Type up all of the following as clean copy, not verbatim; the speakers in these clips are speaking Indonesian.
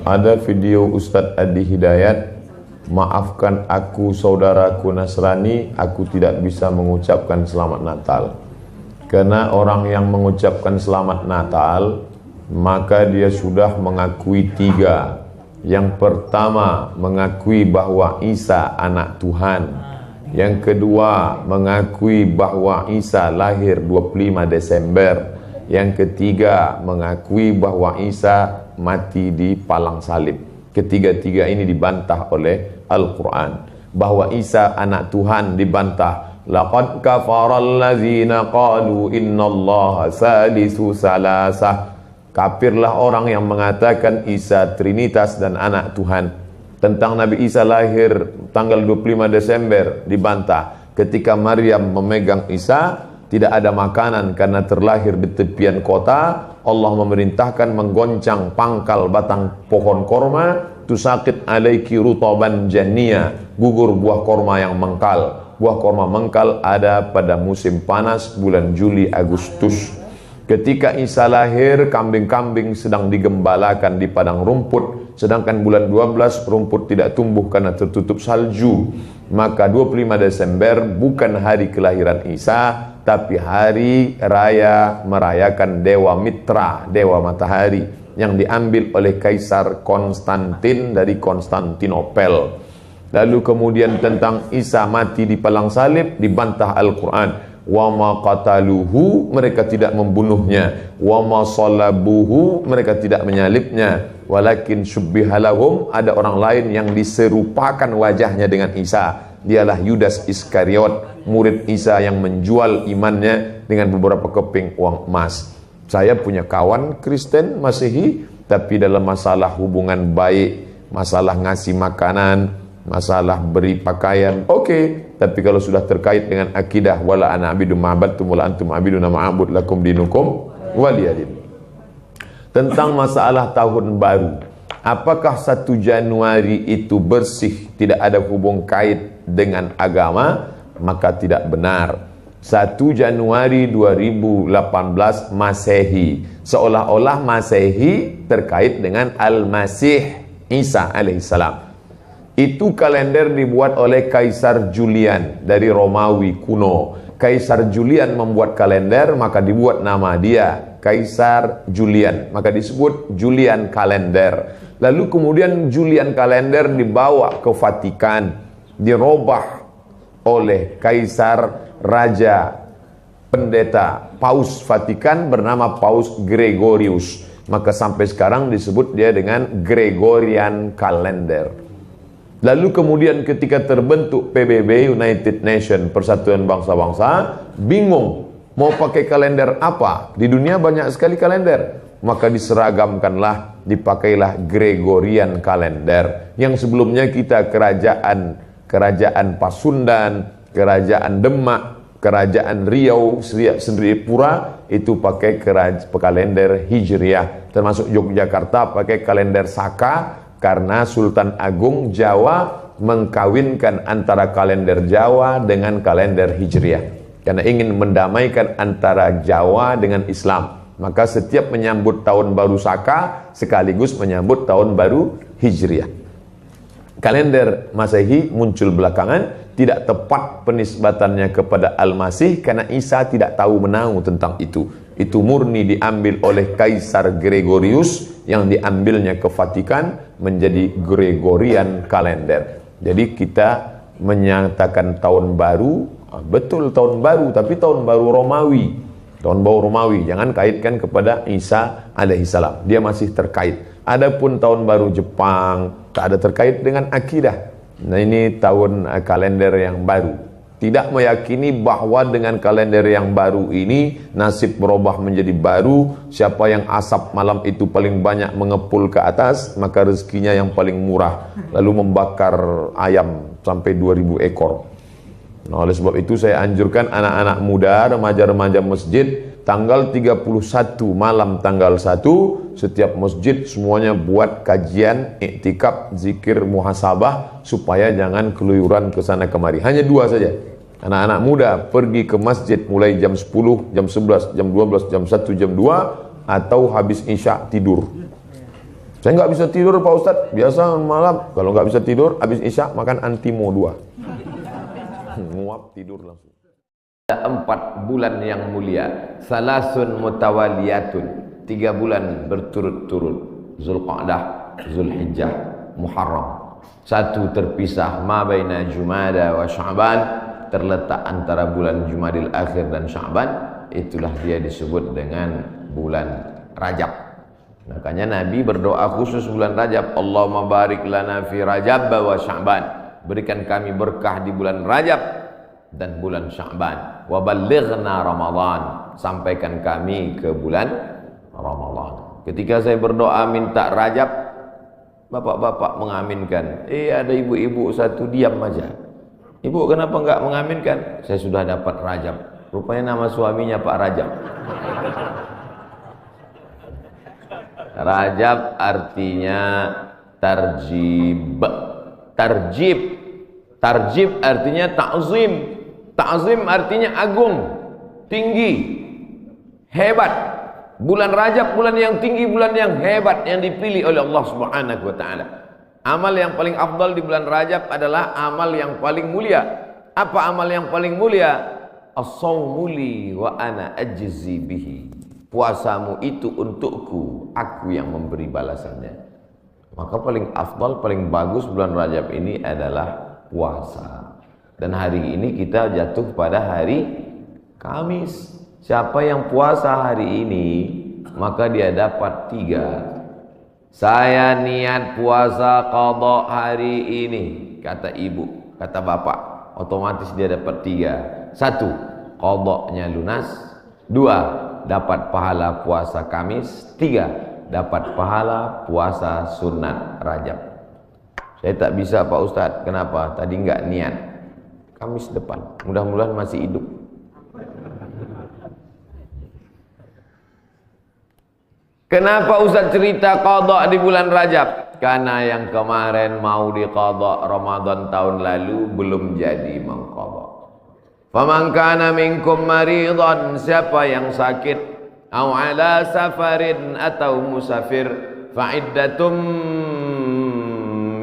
Ada video Ustadz Adi Hidayat, maafkan aku saudaraku Nasrani, aku tidak bisa mengucapkan selamat Natal. Karena orang yang mengucapkan selamat Natal, maka dia sudah mengakui tiga. Yang pertama, mengakui bahwa Isa anak Tuhan. Yang kedua, mengakui bahwa Isa lahir 25 Desember. Yang ketiga, mengakui bahwa Isa mati di palang salib. Ketiga-tiga ini dibantah oleh Al-Quran. Bahwa Isa anak Tuhan dibantah. Laqad kafaral ladzina qalu innallaha salisu salasah. Kafirlah orang yang mengatakan Isa Trinitas dan anak Tuhan. Tentang Nabi Isa lahir tanggal 25 Desember dibantah. Ketika Maryam memegang Isa, tidak ada makanan karena terlahir di tepian kota. Allah memerintahkan menggoncang pangkal batang pohon korma, tusakit alaiki rutaban jania, gugur buah korma yang mengkal. Buah korma mengkal ada pada musim panas bulan Juli Agustus. Ketika Isa lahir, kambing-kambing sedang digembalakan di padang rumput, sedangkan bulan 12 rumput tidak tumbuh karena tertutup salju. Maka 25 Desember bukan hari kelahiran Isa, tapi hari raya merayakan Dewa Mitra, Dewa Matahari, yang diambil oleh Kaisar Konstantin dari Konstantinopel. Lalu kemudian tentang Isa mati di palang salib dibantah Al-Quran. Wa ma qataluhu, mereka tidak membunuhnya. Wa ma salabuhu, mereka tidak menyalibnya. Walakin syubbihalahum, ada orang lain yang diserupakan wajahnya dengan Isa. Dialah Yudas Iskariot, murid Isa yang menjual imannya dengan beberapa keping uang emas. Saya punya kawan Kristen Masehi, tapi dalam masalah hubungan baik, masalah ngasih makanan, masalah beri pakaian, oke. Tapi kalau sudah terkait dengan akidah, wala ana abidu ma'abadtum wala antum abiduna ma'abud lakum dinukum waliyadin. Tentang masalah tahun baru, apakah 1 Januari itu bersih, tidak ada hubung kait dengan agama? Maka tidak benar. 1 Januari 2018 Masehi, seolah-olah Masehi terkait dengan Al-Masih Isa alaihissalam. Itu kalender dibuat oleh Kaisar Julian dari Romawi kuno. Kaisar Julian membuat kalender, maka dibuat nama dia Kaisar Julian, maka disebut Julian kalender. Lalu kemudian Julian kalender dibawa ke Vatikan, dirobah oleh Kaisar Raja Pendeta Paus Vatikan bernama Paus Gregorius. Maka sampai sekarang disebut dia dengan Gregorian kalender. Lalu kemudian ketika terbentuk PBB, United Nation, Persatuan Bangsa-Bangsa, bingung mau pakai kalender apa? Di dunia banyak sekali kalender. Maka diseragamkanlah, dipakailah Gregorian kalender. Yang sebelumnya kita kerajaan Pasundan, kerajaan Demak, kerajaan Riau, Sendripura itu pakai kalender Hijriah. Termasuk Yogyakarta pakai kalender Saka, karena Sultan Agung Jawa mengkawinkan antara kalender Jawa dengan kalender Hijriah. Karena ingin mendamaikan antara Jawa dengan Islam. Maka setiap menyambut tahun baru Saka sekaligus menyambut tahun baru Hijriah. Kalender Masehi muncul belakangan, tidak tepat penisbatannya kepada Al-Masih karena Isa tidak tahu menahu tentang itu. Itu murni diambil oleh Kaisar Gregorius yang diambilnya ke Vatikan menjadi Gregorian kalender. Jadi kita menyatakan tahun baru, betul tahun baru, tapi tahun baru Romawi. Tahun baru Romawi, jangan kaitkan kepada Isa alaihissalam. Dia masih terkait. Adapun tahun baru Jepang tak ada terkait dengan akidah. Nah ini tahun kalender yang baru. Tidak meyakini bahwa dengan kalender yang baru ini nasib berubah menjadi baru. Siapa yang asap malam itu paling banyak mengepul ke atas, maka rezekinya yang paling murah. Lalu membakar ayam sampai 2000 ekor. Nah, oleh sebab itu saya anjurkan anak-anak muda, remaja-remaja masjid, tanggal 31 malam tanggal 1 setiap masjid semuanya buat kajian iktikaf, zikir, muhasabah supaya jangan keluyuran ke sana kemari. Hanya 2 saja. Anak-anak muda pergi ke masjid mulai jam 10, jam 11, jam 12, jam 1, jam 2 atau habis isya tidur. Saya nggak bisa tidur Pak Ustadz, biasa malam kalau nggak bisa tidur habis isya makan Antimo 2. Nguap tidur langsung. 4 bulan yang mulia, salasun mutawaliyatun, 3 bulan berturut-turut, Zulqa'dah, Zulhijjah, Muharram. 1 terpisah, ma baina Jumada wa Sya'ban, terletak antara bulan Jumadil Akhir dan Sya'ban, itulah dia disebut dengan bulan Rajab. Makanya Nabi berdoa khusus bulan Rajab, Allahumma barik lana fi Rajab wa Sya'ban, berikan kami berkah di bulan Rajab dan bulan Sya'ban, wa ballighna Ramadan, sampaikan kami ke bulan Ramadan. Ketika saya berdoa minta Rajab, bapak-bapak mengaminkan. Ada ibu-ibu satu diam aja. Ibu kenapa enggak mengaminkan? Saya sudah dapat Rajab. Rupanya nama suaminya Pak Rajab. Rajab artinya tarjib. Tarjib. Tarjib artinya ta'zim. Ta'zim artinya agung, tinggi, hebat. Bulan Rajab bulan yang tinggi, bulan yang hebat yang dipilih oleh Allah Subhanahu wa taala. Amal yang paling afdal di bulan Rajab adalah amal yang paling mulia. Apa amal yang paling mulia? As-shaumu li wa ana ajzi bihi. Puasamu itu untukku, aku yang memberi balasannya. Maka paling afdal, paling bagus bulan Rajab ini adalah puasa. Dan hari ini kita jatuh pada hari Kamis. Siapa yang puasa hari ini, maka dia dapat 3. Saya niat puasa qadha hari ini, kata ibu, kata bapak, otomatis dia dapat 3. 1, qadhanya lunas. 2, dapat pahala puasa Kamis. 3, dapat pahala puasa sunat Rajab. Saya tak bisa Pak Ustadz, kenapa? Tadi enggak niat. Kamis depan, mudah-mudahan masih hidup. Kenapa Ustadz cerita qadha di bulan Rajab? Karena yang kemarin mau diqadha Ramadan tahun lalu belum jadi mengqadha. Faman kana minkum maridan, siapa yang sakit, au ala safarin atau musafir, fa iddatum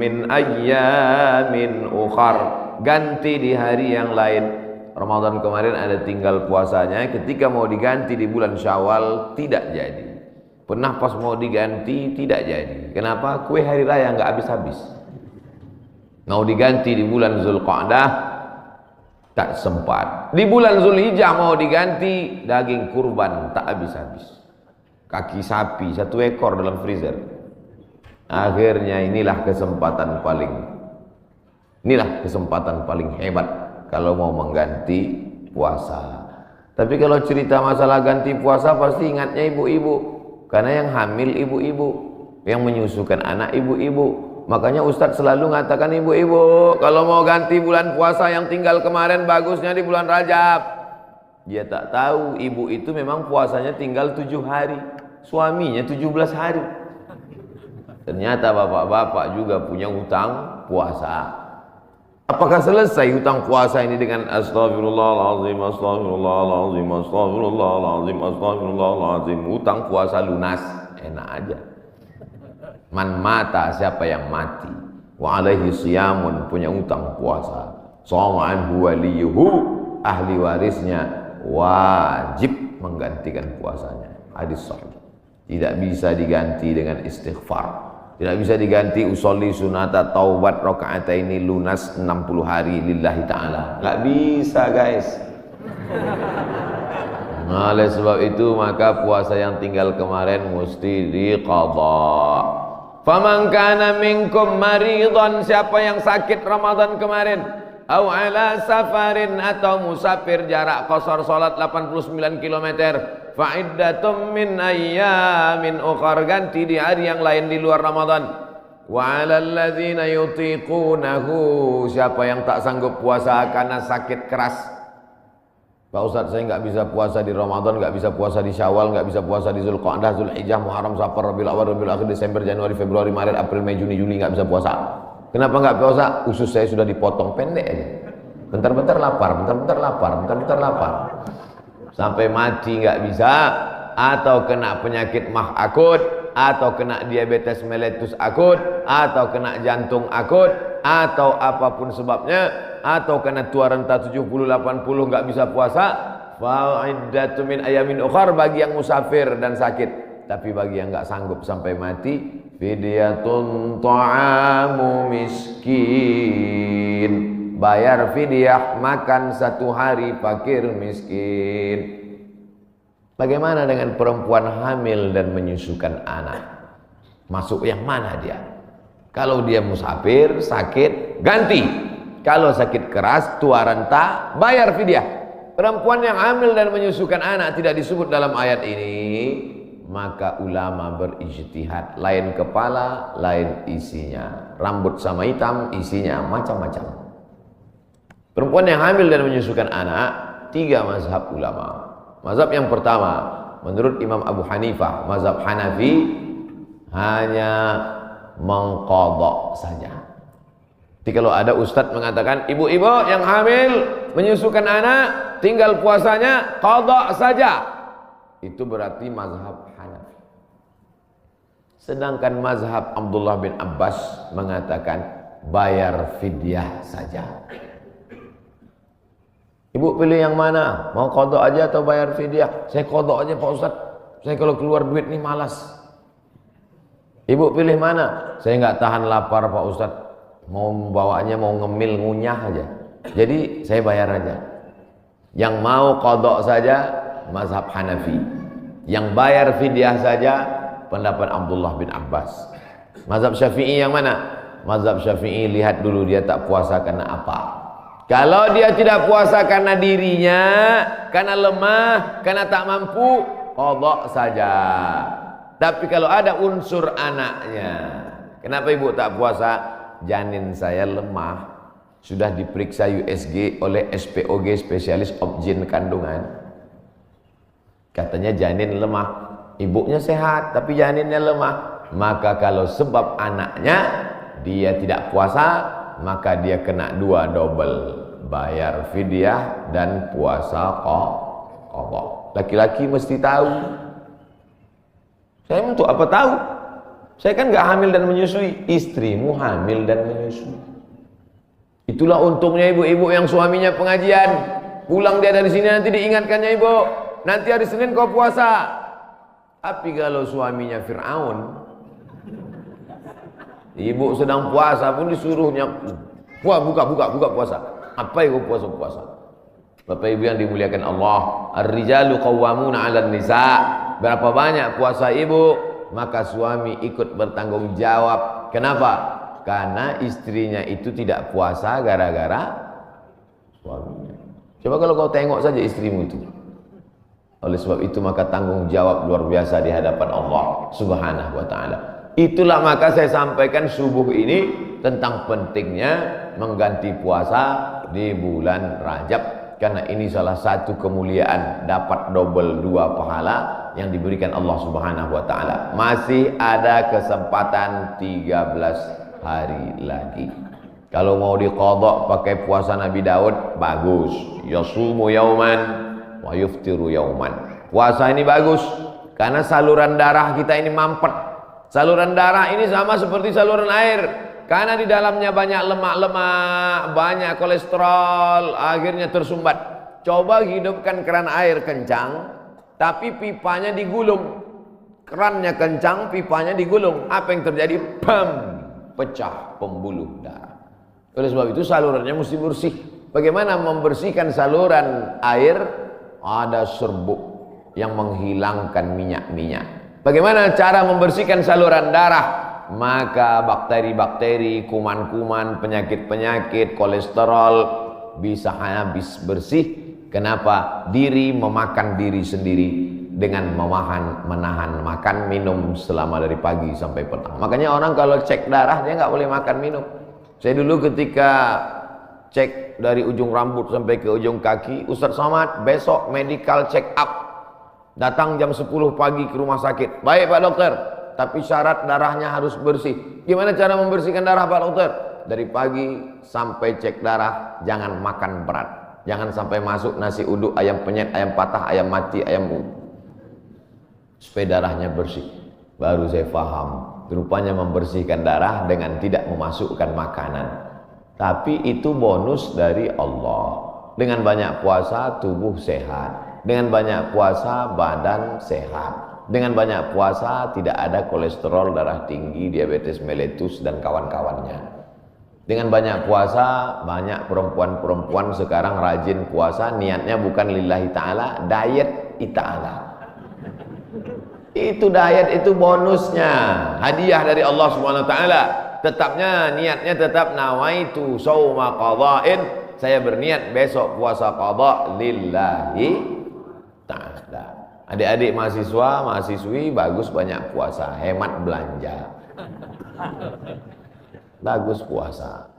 min ayyamin ukhar, ganti di hari yang lain. Ramadan kemarin ada tinggal puasanya, ketika mau diganti di bulan Syawal tidak jadi. Pernah pas mau diganti tidak jadi. Kenapa? Kue hari raya nggak habis-habis. Mau diganti di bulan Zulqa'dah tak sempat. Di bulan Zulhijjah mau diganti, daging kurban tak habis-habis. Kaki sapi 1 ekor dalam freezer. Akhirnya inilah kesempatan paling hebat kalau mau mengganti puasa. Tapi kalau cerita masalah ganti puasa pasti ingatnya ibu-ibu. Karena yang hamil ibu-ibu, yang menyusukan anak ibu-ibu. Makanya Ustadz selalu mengatakan ibu-ibu, kalau mau ganti bulan puasa yang tinggal kemarin bagusnya di bulan Rajab. Dia tak tahu ibu itu memang puasanya tinggal 7 hari, suaminya 17 hari. Ternyata bapak-bapak juga punya hutang puasa. Apakah selesai hutang puasa ini dengan astagfirullahaladzim, astagfirullahaladzim, astagfirullahaladzim, astagfirullahaladzim? Hutang puasa lunas, enak aja. Man mata, siapa yang mati, wa alaihi siyamun, punya hutang puasa, shoma anhu waliyuhu, ahli warisnya wajib menggantikan puasanya. Hadis sahih. Tidak bisa diganti dengan istighfar. Tidak bisa diganti usolli sunata taubat rakaataini lunas 60 hari lillahi ta'ala. Nggak bisa guys. Nah, oleh sebab itu maka puasa yang tinggal kemarin mesti diqadha. Faman kana minkum maridan, siapa yang sakit Ramadan kemarin, au ala safarin atau musafir jarak qasar salat 89 km, fa'iddatum min ayyamin ukhar, ganti di hari yang lain di luar Ramadan. Wa 'alal ladzina yutiqunahu, siapa yang tak sanggup puasa karena sakit keras. Pak Ustadz, saya nggak bisa puasa di Ramadan, nggak bisa puasa di Syawal, nggak bisa puasa di Zulqa'dah, Zulhijjah, Muharram, Safar, Rabiul Awwal, Rabiul Akhir, Desember, Januari, Februari, Maret, April, Mei, Juni, Juli, nggak bisa puasa. Kenapa nggak puasa? Usus saya sudah dipotong pendek aja. Bentar-bentar lapar, bentar-bentar lapar, bentar-bentar lapar. Sampai mati nggak bisa, atau kena penyakit mah akut, atau kena diabetes mellitus akut, atau kena jantung akut, atau apapun sebabnya, atau kena tua renta 70-80 nggak bisa puasa, fa'iddatu min ayamin ukhar, bagi yang musafir dan sakit. Tapi bagi yang nggak sanggup sampai mati, fidyatun ta'amu miskin, bayar fidyah makan 1 hari fakir miskin. Bagaimana dengan perempuan hamil dan menyusukan anak? Masuk yang mana dia? Kalau dia musafir, sakit, ganti. Kalau sakit keras, tua renta, bayar fidyah. Perempuan yang hamil dan menyusukan anak tidak disebut dalam ayat ini, maka ulama berijtihad, lain kepala, lain isinya. Rambut sama hitam, isinya macam-macam. Perempuan yang hamil dan menyusukan anak, 3 mazhab ulama. Mazhab yang pertama, menurut Imam Abu Hanifah, mazhab Hanafi, hanya mengqadha saja. Jadi kalau ada ustadz mengatakan, ibu-ibu yang hamil menyusukan anak, tinggal puasanya qadha saja, itu berarti mazhab Hanafi. Sedangkan mazhab Abdullah bin Abbas mengatakan bayar fidyah saja. Ibu pilih yang mana? Mau qadha aja atau bayar fidyah? Saya qadha aja Pak Ustaz. Saya kalau keluar duit nih malas. Ibu pilih mana? Saya nggak tahan lapar Pak Ustaz. Mau bawaannya mau ngemil ngunyah aja. Jadi saya bayar aja. Yang mau qadha saja mazhab Hanafi, yang bayar fidyah saja pendapat Abdullah bin Abbas. Mazhab Syafi'i yang mana? Mazhab Syafi'i lihat dulu dia tak puasa karena apa. Kalau dia tidak puasa karena dirinya, karena lemah, karena tak mampu, qadha saja. Tapi kalau ada unsur anaknya, kenapa ibu tak puasa? Janin saya lemah, sudah diperiksa USG oleh SPOG, spesialis obgyn kandungan. Katanya janin lemah, ibunya sehat tapi janinnya lemah. Maka kalau sebab anaknya dia tidak puasa, maka dia kena 2 double, bayar fidyah dan puasa qadha. Laki-laki mesti tahu. Saya untuk apa tahu? Saya kan nggak hamil dan menyusui, istrimu hamil dan menyusui. Itulah untungnya ibu-ibu yang suaminya pengajian, pulang dia dari sini nanti diingatkannya, ibu, nanti hari Senin kau puasa. Tapi kalau suaminya Fir'aun, ibu sedang puasa pun disuruhnya, buka puasa. Apa ibu puasa? Bapak ibu yang dimuliakan Allah, ar-rijalu qawwamuna 'alan nisa. Berapa banyak puasa ibu, maka suami ikut bertanggung jawab. Kenapa? Karena istrinya itu tidak puasa gara-gara suaminya. Coba kalau kau tengok saja istrimu itu. Oleh sebab itu maka tanggung jawab luar biasa di hadapan Allah Subhanahu wa taala. Itulah maka saya sampaikan subuh ini tentang pentingnya mengganti puasa di bulan Rajab, karena ini salah satu kemuliaan, dapat double 2 pahala yang diberikan Allah Subhanahu wa taala. Masih ada kesempatan 13 hari lagi. Kalau mau diqadha pakai puasa Nabi Daud, bagus. Yasumu yauman wa yuftiru yauman. Puasa ini bagus karena saluran darah kita ini mampet. Saluran darah ini sama seperti saluran air, karena di dalamnya banyak lemak-lemak, banyak kolesterol, akhirnya tersumbat. Coba hidupkan keran air kencang, tapi pipanya digulung. Kerannya kencang, pipanya digulung. Apa yang terjadi? Bam! Pecah pembuluh darah. Oleh sebab itu salurannya mesti bersih. Bagaimana membersihkan saluran air? Ada serbuk yang menghilangkan minyak-minyak. Bagaimana cara membersihkan saluran darah? Maka bakteri-bakteri, kuman-kuman, penyakit-penyakit, kolesterol bisa habis bersih. Kenapa? Diri memakan diri sendiri dengan menahan makan minum selama dari pagi sampai petang. Makanya orang kalau cek darah dia nggak boleh makan minum. Saya dulu ketika cek dari ujung rambut sampai ke ujung kaki, Ustaz Somad besok medical check up. Datang jam 10 pagi ke rumah sakit. Baik Pak Dokter, tapi syarat darahnya harus bersih. Gimana cara membersihkan darah Pak Dokter? Dari pagi sampai cek darah, jangan makan berat. Jangan sampai masuk nasi uduk, ayam penyet, ayam patah, ayam mati, ayam supaya darahnya bersih. Baru saya paham, rupanya membersihkan darah dengan tidak memasukkan makanan. Tapi itu bonus dari Allah. Dengan banyak puasa tubuh sehat, dengan banyak puasa badan sehat, dengan banyak puasa tidak ada kolesterol darah tinggi, diabetes mellitus dan kawan-kawannya. Dengan banyak puasa, banyak perempuan-perempuan sekarang rajin puasa, niatnya bukan lillahi ta'ala, diet ta'ala. Itu diet, itu bonusnya, hadiah dari Allah Subhanahu wa taala. Tetapnya niatnya tetap nawaitu shauma qadha'in, saya berniat besok puasa qadha lillahi ta'ala. Adik-adik mahasiswa, mahasiswi bagus banyak puasa, hemat belanja. Bagus puasa.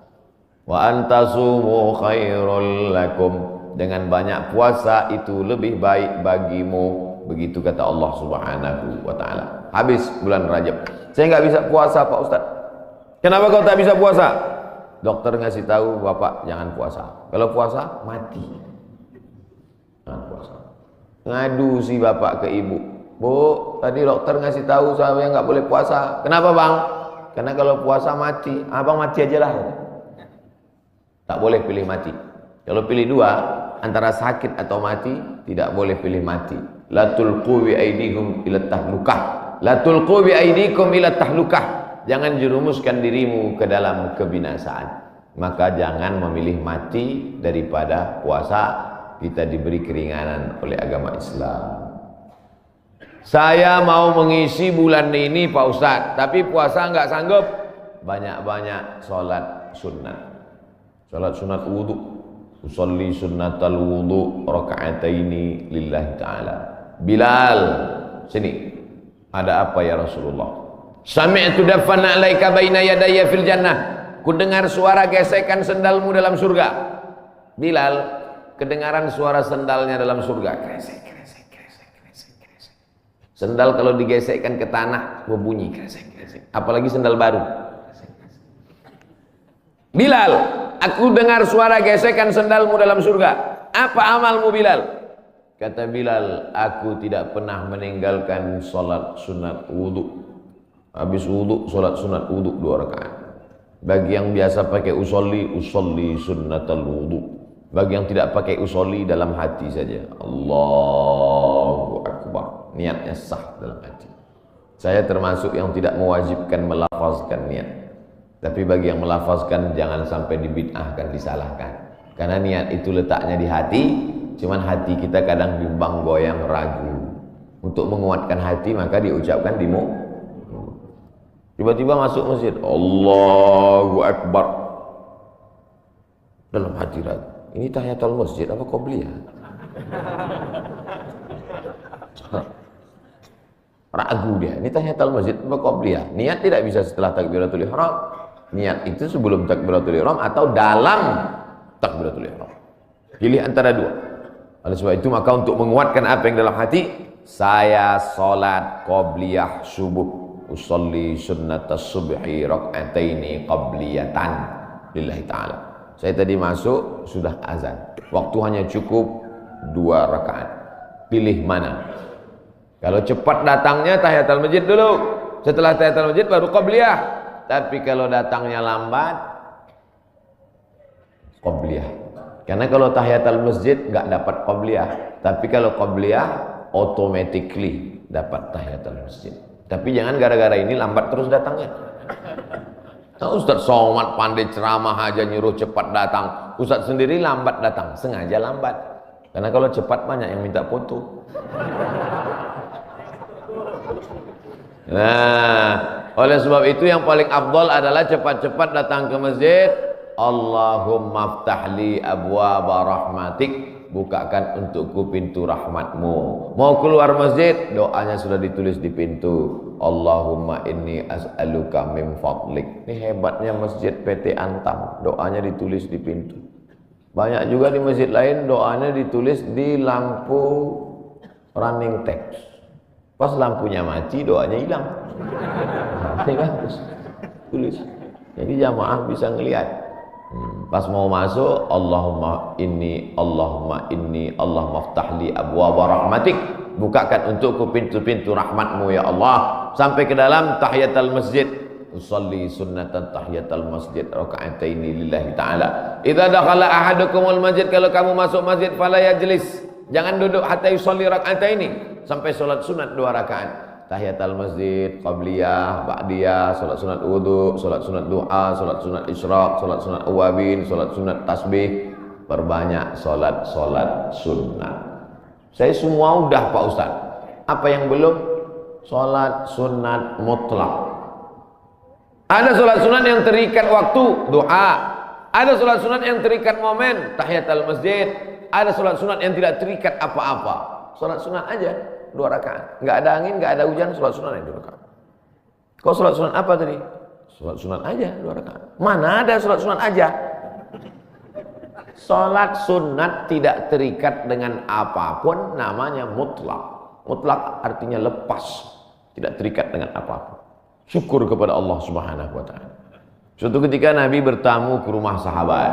Wa antasumu khairul lakum, dengan banyak puasa itu lebih baik bagimu. Begitu kata Allah Subhanahu wa taala. Habis bulan Rajab, saya nggak bisa puasa Pak Ustaz. Kenapa kau tak bisa puasa? Dokter ngasih tahu Bapak jangan puasa. Kalau puasa mati. Jangan puasa. Ngadu si bapak ke ibu, Bu, tadi dokter ngasih tahu saya nggak boleh puasa. Kenapa bang? Karena kalau puasa mati. Abang mati aja lah. Tak boleh pilih mati. Kalau pilih dua, antara sakit atau mati, tidak boleh pilih mati. La tulqu bi aidikum ila tahlukah. La tulqu bi aidikum ila tahlukah. Jangan jerumuskan dirimu ke dalam kebinasaan. Maka jangan memilih mati daripada puasa. Kita diberi keringanan oleh agama Islam. Saya mau mengisi bulan ini Pak Ustadz, tapi puasa nggak sanggup. Banyak-banyak sholat sunat. Sholat sunat wudhu. Usolli sunnatal wudhu raka'ataini lillahi ta'ala. Bilal, sini. Ada apa ya Rasulullah? Sami'tu daffan alaika baina yadayya fil jannah. Ku dengar suara gesekan sendalmu dalam surga. Bilal, kedengaran suara sendalnya dalam surga. Kresek, kresek, kresek, kresek, kresek. Sendal kalau digesekkan ke tanah berbunyi kresek, kresek. Apalagi sendal baru. Kresek, kresek. Bilal, aku dengar suara gesekan sendalmu dalam surga. Apa amalmu Bilal? Kata Bilal, aku tidak pernah meninggalkan sholat sunat wudhu. Habis wudhu, sholat sunat wudhu 2 rakaat. Bagi yang biasa pakai usolli sunnatal wudhu. Bagi yang tidak pakai usolli, dalam hati saja. Allahu Akbar. Niatnya sah dalam hati. Saya termasuk yang tidak mewajibkan melafazkan niat. Tapi bagi yang melafazkan, jangan sampai dibid'ahkan, disalahkan. Karena niat itu letaknya di hati. Cuman hati kita kadang bimbang, goyang, ragu. Untuk menguatkan hati, maka diucapkan di mulut. Tiba-tiba masuk masjid, Allahu Akbar. Dalam hati ragu. Ini tahiyatul masjid apa qobliyah? Ragu dia. Ini tahiyatul masjid apa qobliyah? Niat tidak bisa setelah takbiratul ihram. Niat itu sebelum takbiratul ihram atau dalam takbiratul ihram. Pilih antara dua. Oleh sebab itu maka untuk menguatkan apa yang dalam hati, saya salat qobliyah subuh. Usolli sunnatas subhi rak'ataini qabliyatan lillahi ta'ala. Saya tadi masuk sudah azan. Waktu hanya cukup 2 rakaat. Pilih mana? Kalau cepat datangnya tahiyatul masjid dulu. Setelah tahiyatul masjid baru qabliyah. Tapi kalau datangnya lambat, qabliyah. Karena kalau tahiyatul masjid nggak dapat qabliyah. Tapi kalau qabliyah automatically dapat tahiyatul masjid. Tapi jangan gara-gara ini lambat terus datangnya. Nah, Ustaz Somad pandai ceramah aja nyuruh cepat datang. Ustaz sendiri lambat datang, sengaja lambat. Karena kalau cepat banyak yang minta foto. Nah, oleh sebab itu yang paling afdal adalah cepat-cepat datang ke masjid. Allahumma ftahli abwaaba rahmatik. Bukakan untukku pintu rahmatmu. Mau keluar masjid, doanya sudah ditulis di pintu. Allahumma inni as'aluka min fadlik. Ini hebatnya masjid PT Antam, doanya ditulis di pintu. Banyak juga di masjid lain doanya ditulis di lampu running text. Pas lampunya mati, doanya hilang. Ini bagus, tulis. Jadi jamaah bisa ngelihat. Pas mau masuk, Allahumma inni, Allahumma ftahli abwaaba rahmatik. Bukakan untukku pintu-pintu rahmatmu ya Allah. sampai ke dalam tahiyatul masjid. Usalli sunnatan tahiyatul masjid raka'ataini lillahi ta'ala. Idza dakhala ahadukumul masjid, kalau kamu masuk masjid fala yajlis, jangan duduk hatta yusalli raka'ataini, sampai salat sunat 2 rakaat. Tahiyatul masjid, qabliyah, ba'diyah, salat sunat wudu, salat sunat du'a, salat sunat isyraq, salat sunat awabin, salat sunat tasbih. Perbanyak salat sunat. Saya semua udah Pak Ustaz. Apa yang belum? Salat sunat mutlak. Ada salat sunat yang terikat waktu, doa. Ada salat sunat yang terikat momen, tahiyatul masjid. Ada salat sunat yang tidak terikat apa-apa. Salat sunat aja 2 rakaat. Enggak ada angin, enggak ada hujan, salat sunat aja 2 rakaat. Kau salat sunat apa tadi? Salat sunat aja 2 rakaat. Mana ada salat sunat aja? Salat sunat tidak terikat dengan apapun, namanya mutlak. Mutlak artinya lepas, tidak terikat dengan apapun. Syukur kepada Allah Subhanahu wa ta'ala. Suatu ketika Nabi bertamu ke rumah sahabat.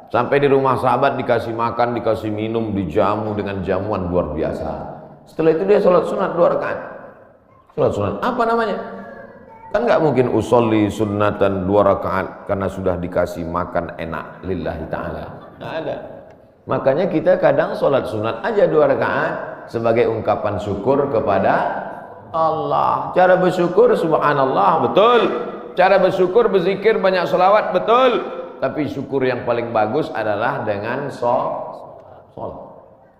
Sampai di rumah sahabat dikasih makan, dikasih minum, dijamu dengan jamuan luar biasa. Setelah itu dia sholat sunat 2 rakaat. Sholat sunat apa namanya? Kan nggak mungkin usolli sunnatan 2 rakaat karena sudah dikasih makan enak lillahi ta'ala. Nggak ada. Makanya kita kadang sholat sunat aja 2 rakaat sebagai ungkapan syukur kepada Allah. Cara bersyukur subhanallah, betul. Cara bersyukur berzikir banyak selawat, betul. Tapi syukur yang paling bagus adalah dengan sholat.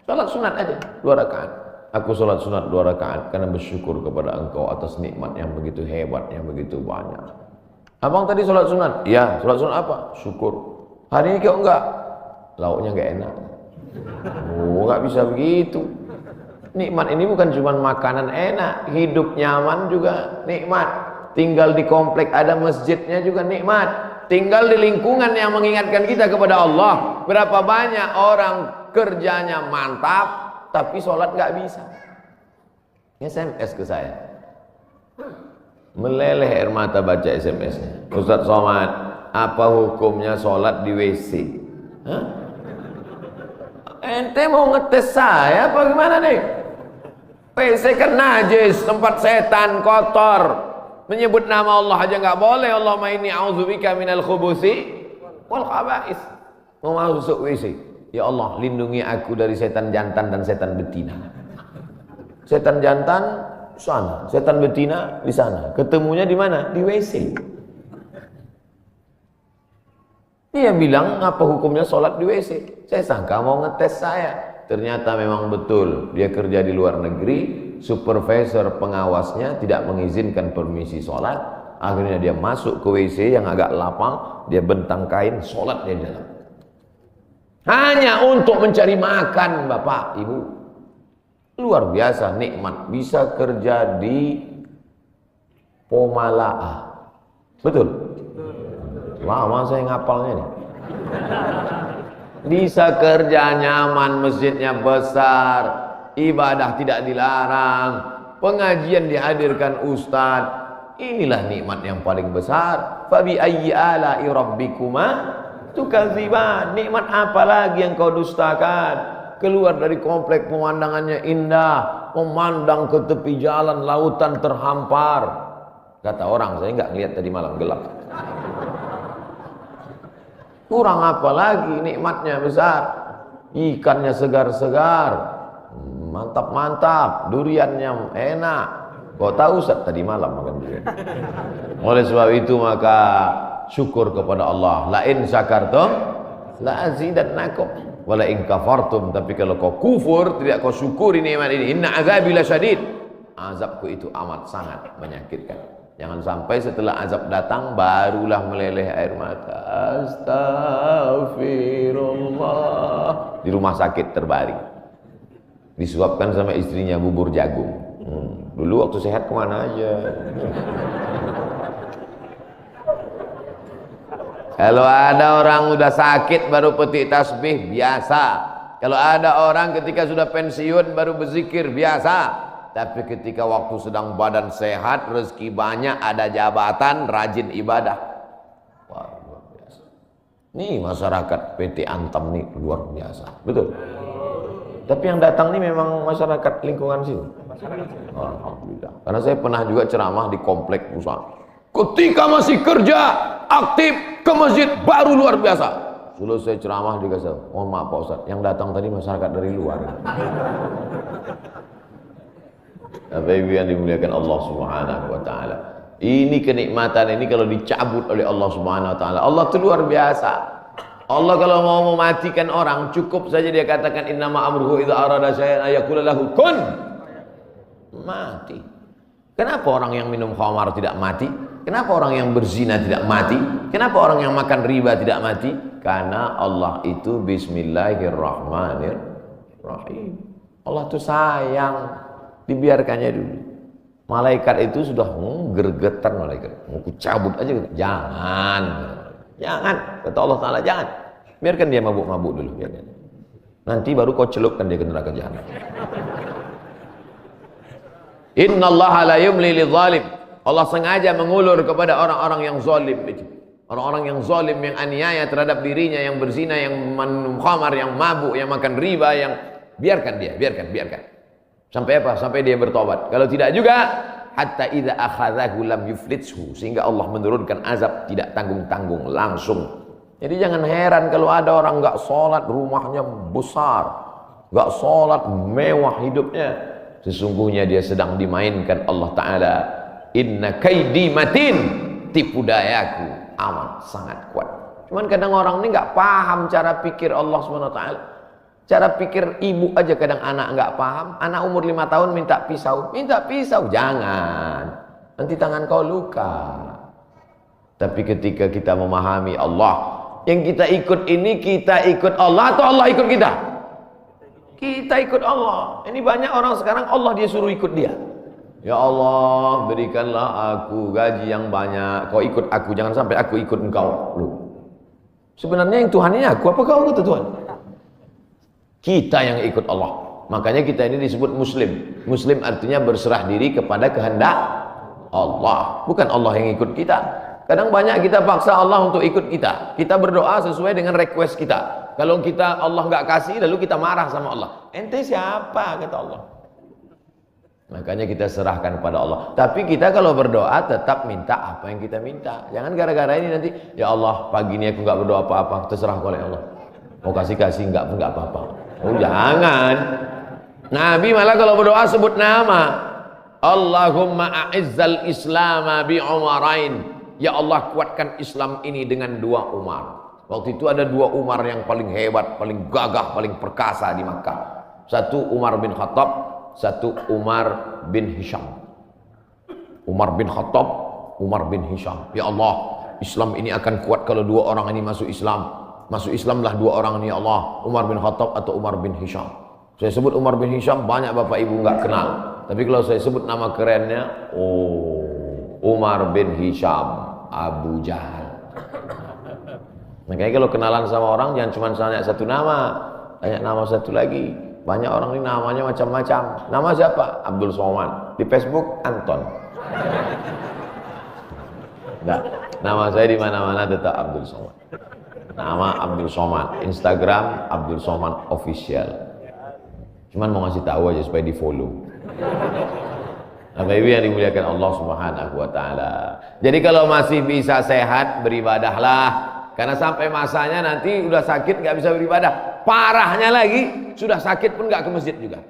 Sholat sunat aja 2 rakaat. Aku sholat sunat 2 rakaat karena bersyukur kepada Engkau atas nikmat yang begitu hebat, yang begitu banyak. Abang tadi sholat sunat? Iya. Sholat sunat apa? Syukur. Hari ini kau enggak? Lauknya enggak enak. Oh, enggak bisa begitu. Nikmat ini bukan cuma makanan enak, hidup nyaman juga nikmat. Tinggal di komplek ada masjidnya juga nikmat. Tinggal di lingkungan yang mengingatkan kita kepada Allah. Berapa banyak orang kerjanya mantap, tapi sholat nggak bisa. SMS ke saya, meleleh air mata baca SMS-nya. Ustaz Somad, apa hukumnya sholat di WC? Hah? Ente mau ngetes saya apa gimana nih? WC kan najis, tempat setan, kotor. Menyebut nama Allah aja nggak boleh. Allahumma inni a'udzubika minal khubusi wal khaba'is. Mau masuk WC, ya Allah lindungi aku dari setan jantan dan setan betina. Setan jantan sana, setan betina di sana. Ketemunya di mana? Di WC. Dia bilang apa hukumnya sholat di WC? Saya sangka mau ngetes saya. Ternyata memang betul, dia kerja di luar negeri, supervisor pengawasnya tidak mengizinkan permisi sholat. Akhirnya dia masuk ke WC yang agak lapang, dia bentang kain, sholat di dalam. Hanya untuk mencari makan, Bapak, Ibu. Luar biasa nikmat, bisa kerja di Pomalaa. Betul? Lama saya ngapalnya nih. Bisa kerja nyaman, masjidnya besar, ibadah tidak dilarang, pengajian dihadirkan ustaz. Inilah nikmat yang paling besar. Fabi ayyi ala'i rabbikuma tukadziban. Nikmat apa lagi yang kau dustakan? Keluar dari komplek pemandangannya indah, memandang ke tepi jalan, lautan terhampar. Kata orang, saya nggak ngeliat tadi malam gelap. Kurang apa lagi, nikmatnya besar. Ikannya segar-segar, mantap-mantap, duriannya enak. Kau tahu Ustaz tadi malam makan durian. Oleh sebab itu maka syukur kepada Allah. La in syakartum la azidannakum wa la in kafartum. Tapi kalau kau kufur, tidak kau syukuri nikmat ini, inna azabi lasyadid. Azabku itu amat sangat menyakitkan. Jangan sampai setelah azab datang barulah meleleh air mata. Astagfirullah. Di rumah sakit terbaring, disuapkan sama istrinya bubur jagung. Dulu waktu sehat kemana aja. Kalau ada orang udah sakit baru petik tasbih, biasa. Kalau ada orang ketika sudah pensiun baru berzikir, biasa. Tapi ketika waktu sedang badan sehat, rezeki banyak, ada jabatan, rajin ibadah. Wah, luar biasa. Nih masyarakat PT Antam nih luar biasa. Betul? Tapi yang datang nih memang masyarakat lingkungan sini. Alhamdulillah. Karena saya pernah juga ceramah di komplek perusahaan. Ketika masih kerja, aktif ke masjid, baru luar biasa. Selesai ceramah dikasih, mohon maaf Pak Ustaz, yang datang tadi masyarakat dari luar. Bapak Ibu yang dimuliakan Allah Subhanahu wa taala. Ini kenikmatan ini kalau dicabut oleh Allah Subhanahu wa taala, Allah itu luar biasa. Allah kalau mau mematikan orang, cukup saja dia katakan innama amruhu idza arada syai'an ayaqula lahu kun. Mati. Kenapa orang yang minum khamar tidak mati? Kenapa orang yang berzina tidak mati? Kenapa orang yang makan riba tidak mati? Karena Allah itu bismillahirrahmanirrahim. Allah itu sayang, dibiarkannya dulu. Malaikat itu sudah gergetan malaikat. Mau cabut aja, jangan. Jangan, kata Allah Ta'ala, jangan. Biarkan dia mabuk-mabuk dulu, biarkan. Nanti baru kau celupkan dia ke neraka jahanam. Innallaha la yumli lidzalim. Allah sengaja mengulur kepada orang-orang yang zalim itu. Orang-orang yang zalim, yang aniaya terhadap dirinya, yang berzina, yang minum khamar, yang mabuk, yang makan riba, yang biarkan dia, biarkan. Sampai apa? Sampai dia bertobat. Kalau tidak juga, hatta idza akhadhahu lam yuflithu, sehingga Allah menurunkan azab tidak tanggung-tanggung langsung. Jadi jangan heran kalau ada orang enggak sholat, rumahnya besar, enggak sholat, mewah hidupnya. Sesungguhnya dia sedang dimainkan Allah Ta'ala. Inna kaidi matin, tipu dayaku amat sangat kuat. Cuman kadang orang ini enggak paham cara pikir Allah SWT. Cara pikir ibu aja kadang anak enggak paham. Anak umur 5 tahun minta pisau, jangan. Nanti tangan kau luka. Tapi ketika kita memahami Allah, yang kita ikut ini, kita ikut Allah atau Allah ikut kita? Kita ikut Allah. Ini banyak orang sekarang Allah dia suruh ikut dia. Ya Allah, berikanlah aku gaji yang banyak. Kau ikut aku, jangan sampai aku ikut engkau. Loh. Sebenarnya yang Tuhan ini aku, apa kau kata Tuhan? Kita yang ikut Allah. Makanya kita ini disebut Muslim. Muslim artinya berserah diri kepada kehendak Allah. Bukan Allah yang ikut kita. Kadang banyak kita paksa Allah untuk ikut kita. Kita berdoa sesuai dengan request kita. Kalau kita Allah nggak kasih, lalu kita marah sama Allah. Ente siapa? Kata Allah. Makanya kita serahkan kepada Allah. Tapi kita kalau berdoa tetap minta apa yang kita minta. Jangan gara-gara ini nanti, ya Allah pagi ini aku nggak berdoa apa-apa, terserah oleh Allah. Mau kasih nggak apa-apa. Oh jangan. Nabi malah kalau berdoa sebut nama. Allahumma a'izzal islama bi umarain. Ya Allah kuatkan Islam ini dengan 2 Umar. Waktu itu ada 2 Umar yang paling hebat, paling gagah, paling perkasa di Makkah. Satu Umar bin Khattab, satu Umar bin Hisham. Umar bin Khattab, Umar bin Hisham. Ya Allah, Islam ini akan kuat kalau 2 orang ini masuk Islam. Masuk Islamlah 2 orang ini ya Allah. Umar bin Khattab atau Umar bin Hisham. Saya sebut Umar bin Hisham, banyak bapak ibu nggak kenal. Tapi kalau saya sebut nama kerennya, Umar bin Hisham, Abu Jahal. Makanya kalau kenalan sama orang jangan cuma tanya satu nama, tanya nama satu lagi. Banyak orang ini namanya macam-macam. Nama siapa? Abdul Somad. Di Facebook Anton. Nah, nama saya di mana-mana tetap Abdul Somad. Nama Abdul Somad. Instagram Abdul Somad Official. Cuman mau ngasih tahu aja supaya di follow. Bapak Ibu yang dimuliakan Allah Subhanahu wa taala. Jadi kalau masih bisa sehat, beribadahlah. Karena sampai masanya nanti udah sakit nggak bisa beribadah. Parahnya lagi, sudah sakit pun nggak ke masjid juga.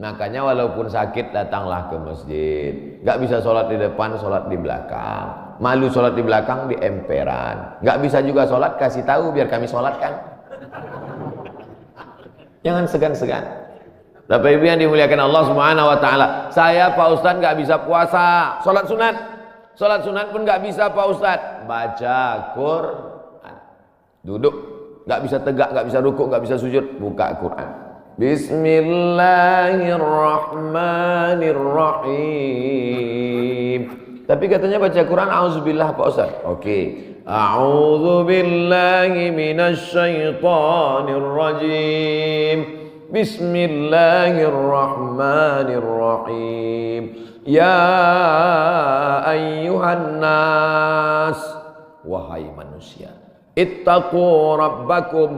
Makanya walaupun sakit datanglah ke masjid. Nggak bisa sholat di depan, sholat di belakang. Malu sholat di belakang di emperan. Nggak bisa juga sholat, kasih tahu biar kami sholatkan. Jangan segan-segan. Bapak Ibu yang dimuliakan Allah Subhanahu wa taala. Saya Pak Ustadz nggak bisa puasa, sholat sunat. Sholat sunat pun nggak bisa Pak Ustadz. Baca Quran. Duduk, nggak bisa tegak, nggak bisa rukuk, nggak bisa sujud, buka Quran. Bismillahirrahmanirrahim. Tapi katanya baca Quran auzubillah Pak Ustadz. Oke. A'udzubillahi minasyaitonirrajim. Bismillahirrahmanirrahim. Ya ayyuhan nas, wahai manusia, ittaqu rabbakum,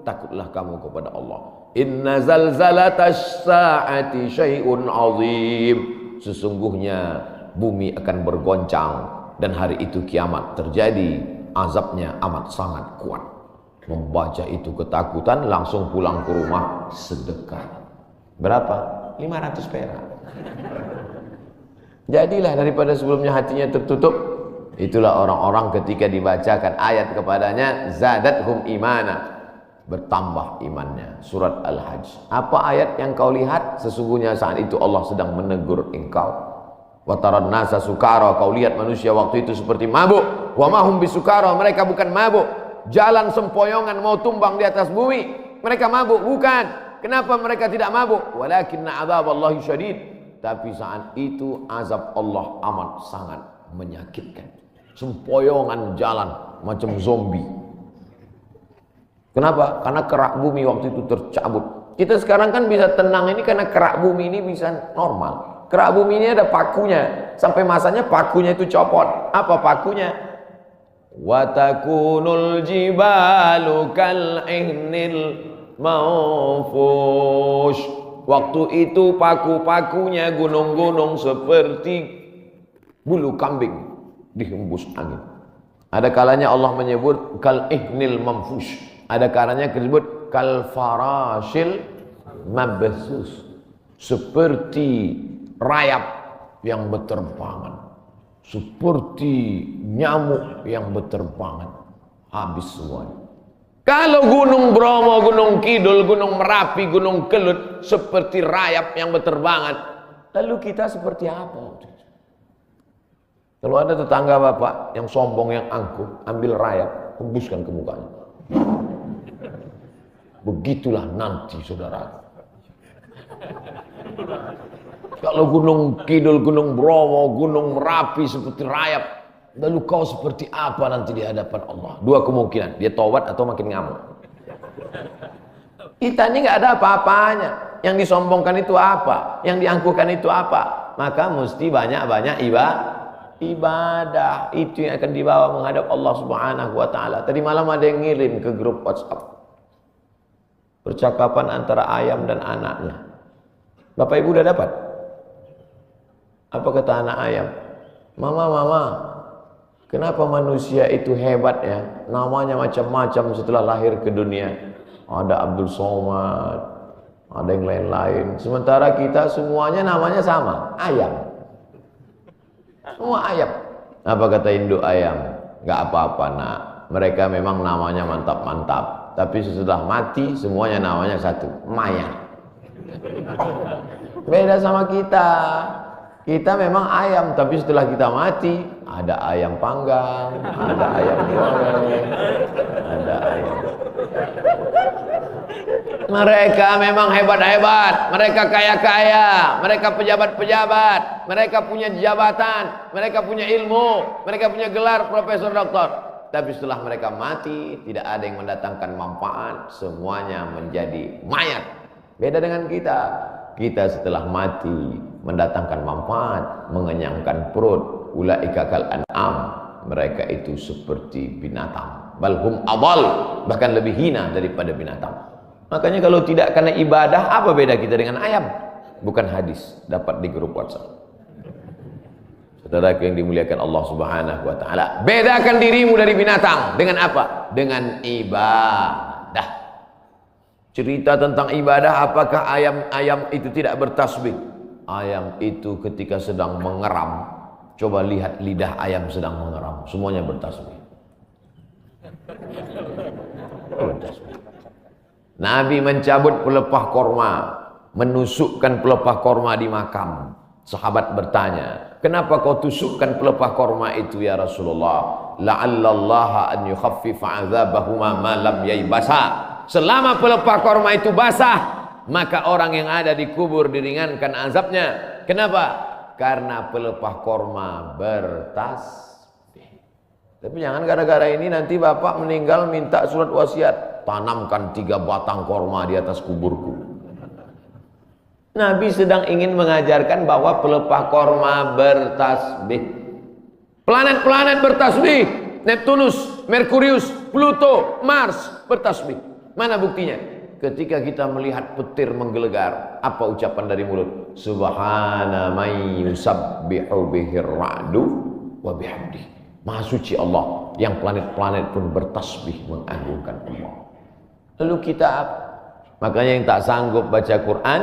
takutlah kamu kepada Allah. Inna zalzalatas sa'ati syai'un azim. Sesungguhnya bumi akan bergoncang dan hari itu kiamat terjadi, azabnya amat sangat kuat. Membaca itu ketakutan, langsung pulang ke rumah sedekah. Berapa? 500 perak. Jadilah daripada sebelumnya hatinya tertutup. Itulah orang-orang ketika dibacakan ayat kepadanya, zadathum imana, bertambah imannya. Surat Al-Hajj. Apa ayat yang kau lihat? Sesungguhnya saat itu Allah sedang menegur engkau. Wa taran nasa sukara, kau lihat manusia waktu itu seperti mabuk. Wa mahum bisukara, mereka bukan mabuk. Jalan sempoyongan mau tumbang di atas bumi, mereka mabuk? Bukan. Kenapa mereka tidak mabuk? Walakinna adzaballahi syadid. Tapi saat itu azab Allah amat sangat menyakitkan. Sempoyongan jalan macam zombie. Kenapa? Karena kerak bumi waktu itu tercabut. Kita sekarang kan bisa tenang ini karena kerak bumi ini bisa normal. Kerak bumi ini ada pakunya. Sampai masanya pakunya itu copot. Apa pakunya? Wa takunul jibalu kal'ihnil manfush. Waktu itu paku-pakunya gunung-gunung seperti bulu kambing dihembus angin. Ada kalanya Allah menyebut kal'ihnil manfush. Ada kalanya disebut kal farashil mabsus, seperti rayap yang berterbangan, seperti nyamuk yang berterbangan, habis semuanya. Kalau Gunung Bromo, Gunung Kidul, Gunung Merapi, Gunung Kelut seperti rayap yang berterbangan, lalu kita seperti apa? Kalau ada tetangga bapak yang sombong, yang angkuh, ambil rayap, hembuskan ke mukanya. Begitulah nanti saudara. Kalau Gunung Kidul, Gunung Bromo, Gunung Merapi seperti rayap, lalu kau seperti apa nanti di hadapan Allah? Dua kemungkinan, dia taubat atau makin ngamuk. Kita ini nggak ada apa-apanya. Yang disombongkan itu apa? Yang diangkuhkan itu apa? Maka mesti banyak-banyak ibadah. Itu yang akan dibawa menghadap Allah Subhanahu wa taala. Tadi malam ada yang ngirim ke grup WhatsApp. Percakapan antara ayam dan anaknya. Bapak Ibu udah dapat? Apa kata anak ayam? Mama, kenapa manusia itu hebat ya? Namanya macam-macam setelah lahir ke dunia. Ada Abdul Somad, ada yang lain-lain. Sementara kita semuanya namanya sama, ayam. Semua ayam. Apa kata induk ayam? Gak apa-apa nak. Mereka memang namanya mantap-mantap. Tapi sesudah mati semuanya namanya satu, mayat. Beda sama kita. Kita memang ayam, tapi setelah kita mati ada ayam panggang, ada ayam goreng, ada ayam. Mereka memang hebat-hebat, mereka kaya-kaya, mereka pejabat-pejabat, mereka punya jabatan, mereka punya ilmu, mereka punya gelar profesor doktor. Tapi setelah mereka mati, tidak ada yang mendatangkan manfaat, semuanya menjadi mayat. Beda dengan kita. Kita setelah mati mendatangkan manfaat, mengenyangkan perut. Ulaika kal an'am, mereka itu seperti binatang. Balhum adal, bahkan lebih hina daripada binatang. Makanya kalau tidak karena ibadah, apa beda kita dengan ayam? Bukan hadis, dapat di grup WhatsApp. Saudara yang dimuliakan Allah Subhanahu wa taala, bedakan dirimu dari binatang dengan apa? Dengan ibadah. Cerita tentang ibadah, apakah ayam itu tidak bertasbih? Ayam itu ketika sedang mengeram, coba lihat lidah ayam sedang mengeram, semuanya bertasbih. Bertasbih. Nabi mencabut pelepah korma, menusukkan pelepah korma di makam. Sahabat bertanya, kenapa kau tusukkan pelepah korma itu ya Rasulullah? La'allallaha an yukhaffifa 'adzabahuma ma lam yaybasa. Selama pelepah korma itu basah, maka orang yang ada di kubur diringankan azabnya. Kenapa? Karena pelepah korma bertasbih. Tapi jangan gara-gara ini nanti bapak meninggal minta surat wasiat, tanamkan 3 batang korma di atas kuburku. Nabi sedang ingin mengajarkan bahwa pelepah korma bertasbih. Planet-planet bertasbih. Neptunus, Merkurius, Pluto, Mars bertasbih. Mana buktinya? ketika kita melihat petir menggelegar, apa ucapan dari mulut? Subhana man yusabbihu bihir ra'du wa bihamdih. Maha suci Allah yang planet-planet pun bertasbih mengagungkan Allah. Lalu kita apa? Makanya yang tak sanggup baca Quran,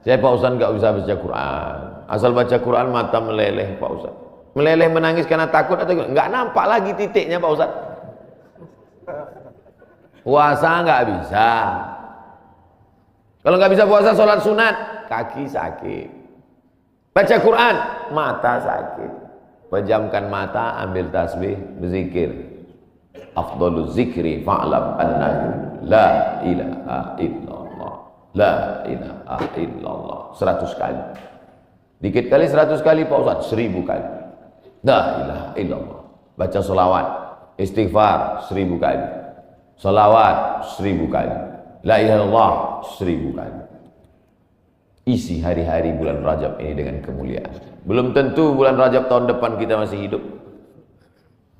saya Pak Ustaz nggak bisa baca Quran. Asal baca Quran mata meleleh Pak Ustaz. Meleleh menangis karena takut atau nggak nampak lagi titiknya Pak Ustaz. Puasa nggak bisa. Kalau nggak bisa puasa, sholat sunat, kaki sakit. Baca Quran, mata sakit. Pejamkan mata, ambil tasbih, berzikir. Afdhalu zikri fa'lam annahu la ilaha illallah. La ilaha illallah. 100 kali. Dikit kali 100 kali Pak Ustaz, 1000 kali. La ilaha illallah. Baca selawat, istighfar 1000 kali. Selawat 1000 kali. La ilaha illallah 1000 kali. Isi hari-hari bulan Rajab ini dengan kemuliaan. Belum tentu bulan Rajab tahun depan kita masih hidup.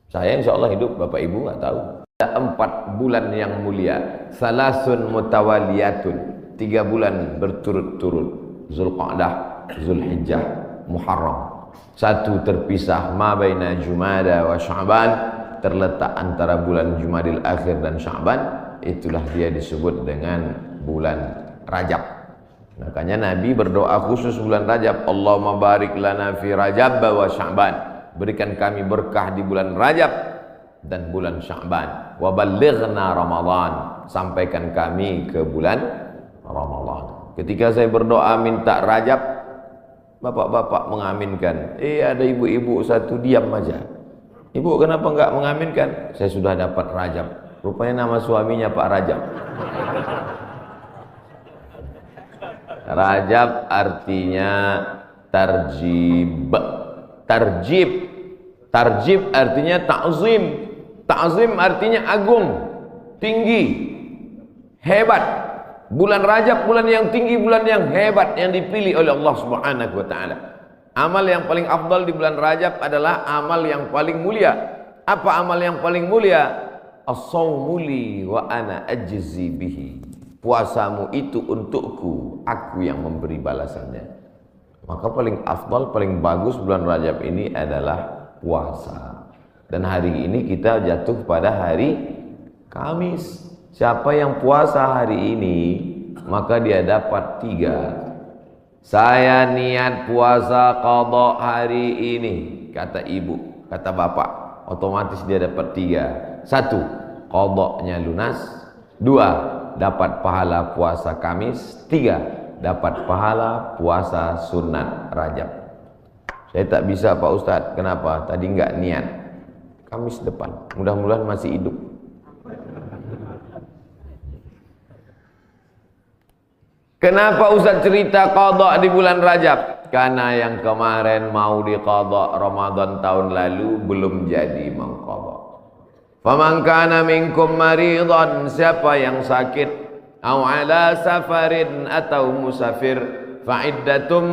Saya insya Allah hidup, Bapak Ibu nggak tahu. Ada 4 bulan yang mulia. Salasun mutawaliyatun. 3 bulan berturut-turut. Zulqa'dah, Zulhijjah, Muharram. 1 terpisah, ma baina Jumada wa Sya'ban, terletak antara bulan Jumadil Akhir dan Sya'ban. Itulah dia disebut dengan bulan Rajab. Makanya Nabi berdoa khusus bulan Rajab, Allahumma barik lana fi Rajab wa Sya'ban. Berikan kami berkah di bulan Rajab dan bulan Sya'ban. Wa ballighna Ramadan. Sampaikan kami ke bulan Ramadan. Ketika saya berdoa minta Rajab, bapak-bapak mengaminkan. Ada ibu-ibu satu diam aja. Ibu kenapa enggak mengaminkan? Saya sudah dapat Rajab. Rupanya nama suaminya Pak Rajab. Rajab artinya tarjib. Tarjib. Tarjib artinya ta'zim. Ta'zim artinya agung, tinggi, hebat. Bulan Rajab bulan yang tinggi, bulan yang hebat yang dipilih oleh Allah Subhanahu wa taala. Amal yang paling afdal di bulan Rajab adalah amal yang paling mulia. Apa amal yang paling mulia? As-sawmu li wa ana ajzi bihi. Puasamu itu untukku, aku yang memberi balasannya. Maka paling afdal, paling bagus bulan Rajab ini adalah puasa. Dan hari ini kita jatuh pada hari Kamis. Siapa yang puasa hari ini, maka dia dapat 3. Saya niat puasa qadha hari ini, kata ibu, kata bapak, otomatis dia dapat 3. 1, qadhanya lunas. 2, dapat pahala puasa Kamis. 3, dapat pahala puasa sunat Rajab. Saya tak bisa Pak Ustadz. Kenapa? Tadi enggak niat. Kamis depan, mudah-mudahan masih hidup. Kenapa Ustadz cerita qadha di bulan Rajab? Karena yang kemarin mau diqadha Ramadan tahun lalu belum jadi mengqadha. Faman kana minkum maridan, siapa yang sakit, au ala safarin atau musafir, fa iddatum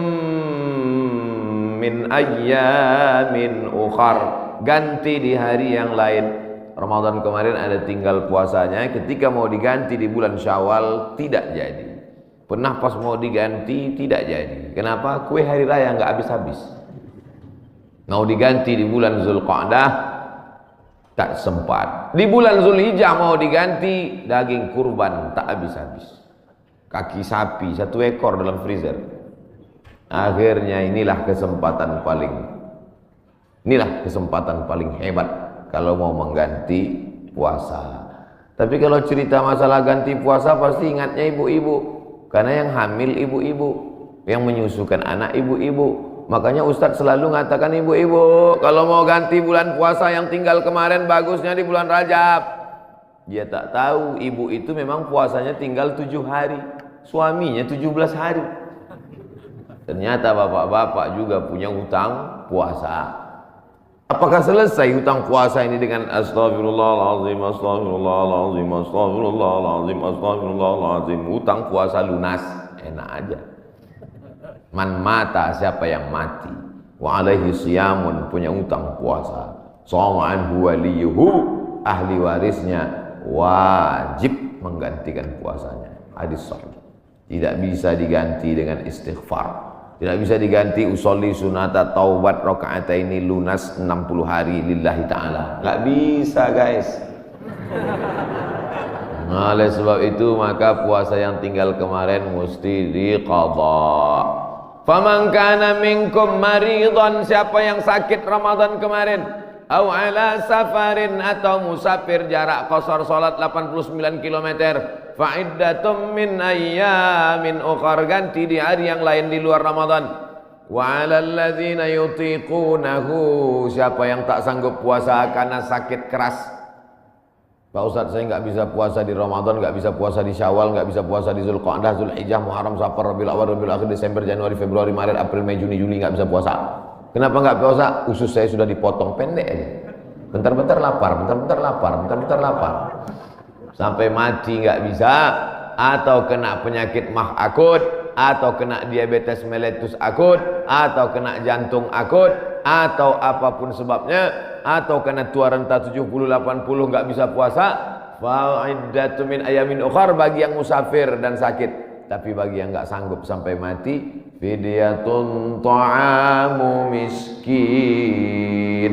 min ayyamin ukhar, ganti di hari yang lain. Ramadan kemarin ada tinggal puasanya, ketika mau diganti di bulan Syawal tidak jadi. Pernah pas mau diganti tidak jadi. Kenapa? Kue hari raya nggak habis-habis. Mau diganti di bulan Zulqa'dah tak sempat. Di bulan Zulhijjah mau diganti, daging kurban tak habis-habis. Kaki sapi 1 ekor dalam freezer. Akhirnya inilah kesempatan paling hebat kalau mau mengganti puasa. Tapi kalau cerita masalah ganti puasa pasti ingatnya ibu-ibu. Karena yang hamil ibu-ibu, yang menyusukan anak ibu-ibu. Makanya Ustadz selalu mengatakan ibu-ibu, kalau mau ganti bulan puasa yang tinggal kemarin bagusnya di bulan Rajab. Dia tak tahu ibu itu memang puasanya tinggal 7 hari, suaminya 17 hari. Ternyata bapak-bapak juga punya hutang puasa. Apakah selesai hutang puasa ini dengan astagfirullahaladzim, astagfirullahaladzim, astagfirullahaladzim, astagfirullahaladzim? Hutang puasa lunas, enak aja. Man mata, siapa yang mati, wa alaihi siyamun, punya hutang puasa, shoma anhu waliyuhu, ahli warisnya wajib menggantikan puasanya. Hadis sahih. Tidak bisa diganti dengan istighfar. Tidak bisa diganti usolli sunata taubat rakaataini lunas 60 hari lillahi ta'ala. Nggak bisa guys. Nah, oleh sebab itu maka puasa yang tinggal kemarin mesti diqadha. Faman kana minkum maridhan, siapa yang sakit Ramadan kemarin, au ala safarin, atau musafir jarak qasar salat 89 km, fa iddatum min ayyamin ukhar, ganti di hari yang lain di luar Ramadan. Wa 'alal ladzina yutiqunahu, siapa yang tak sanggup puasa karena sakit keras. Pak Ustaz, saya nggak bisa puasa di Ramadan, nggak bisa puasa di Syawal, nggak bisa puasa di Zulqa'dah, Zulhijjah, Muharram, Safar, Rabiul Awal, Rabiul Akhir, Desember, Januari, Februari, Maret, April, Mei, Juni, Juli, nggak bisa puasa. Kenapa nggak puasa? Usus saya sudah dipotong pendek aja. Bentar-bentar lapar, bentar-bentar lapar, bentar-bentar lapar. Sampai mati nggak bisa, atau kena penyakit mah akut, atau kena diabetes mellitus akut, atau kena jantung akut, atau apapun sebabnya, atau kena tua renta 70-80 nggak bisa puasa, fa'iddatu min ayamin ukhar, bagi yang musafir dan sakit. Tapi bagi yang nggak sanggup sampai mati, fidyatun ta'amu miskin,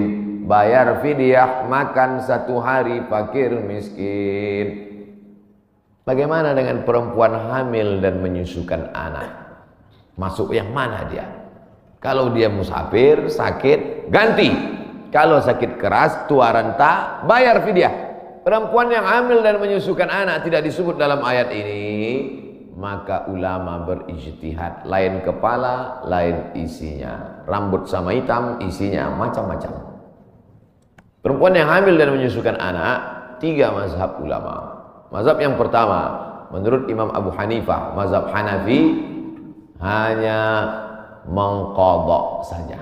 bayar fidyah makan satu hari fakir miskin. Bagaimana dengan perempuan hamil dan menyusukan anak? Masuk yang mana dia? Kalau dia musafir, sakit, ganti. Kalau sakit keras, tua renta, bayar fidyah. Perempuan yang hamil dan menyusukan anak tidak disebut dalam ayat ini, maka ulama berijtihad, lain kepala, lain isinya. Rambut sama hitam, isinya macam-macam. Perempuan yang hamil dan menyusukan anak, 3 mazhab ulama. Mazhab yang pertama, menurut Imam Abu Hanifah, mazhab Hanafi, hanya mengqadha saja.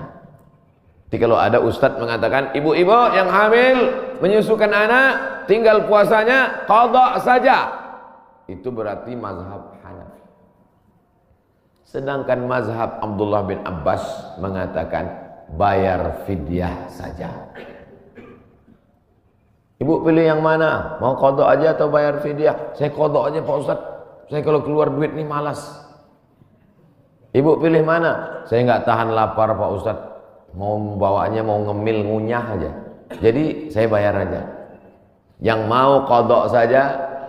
Jadi kalau ada ustadz mengatakan ibu-ibu yang hamil menyusukan anak tinggal puasanya qadha saja, itu berarti mazhab Hanafi. Sedangkan mazhab Abdullah bin Abbas mengatakan bayar fidyah saja. Ibu pilih yang mana? Mau qadha aja atau bayar fidyah? Saya qadha aja Pak Ustadz. Saya kalau keluar duit nih malas. Ibu pilih mana? Saya nggak tahan lapar Pak Ustadz. Mau bawanya mau ngemil ngunyah aja. Jadi saya bayar aja. Yang mau qadha saja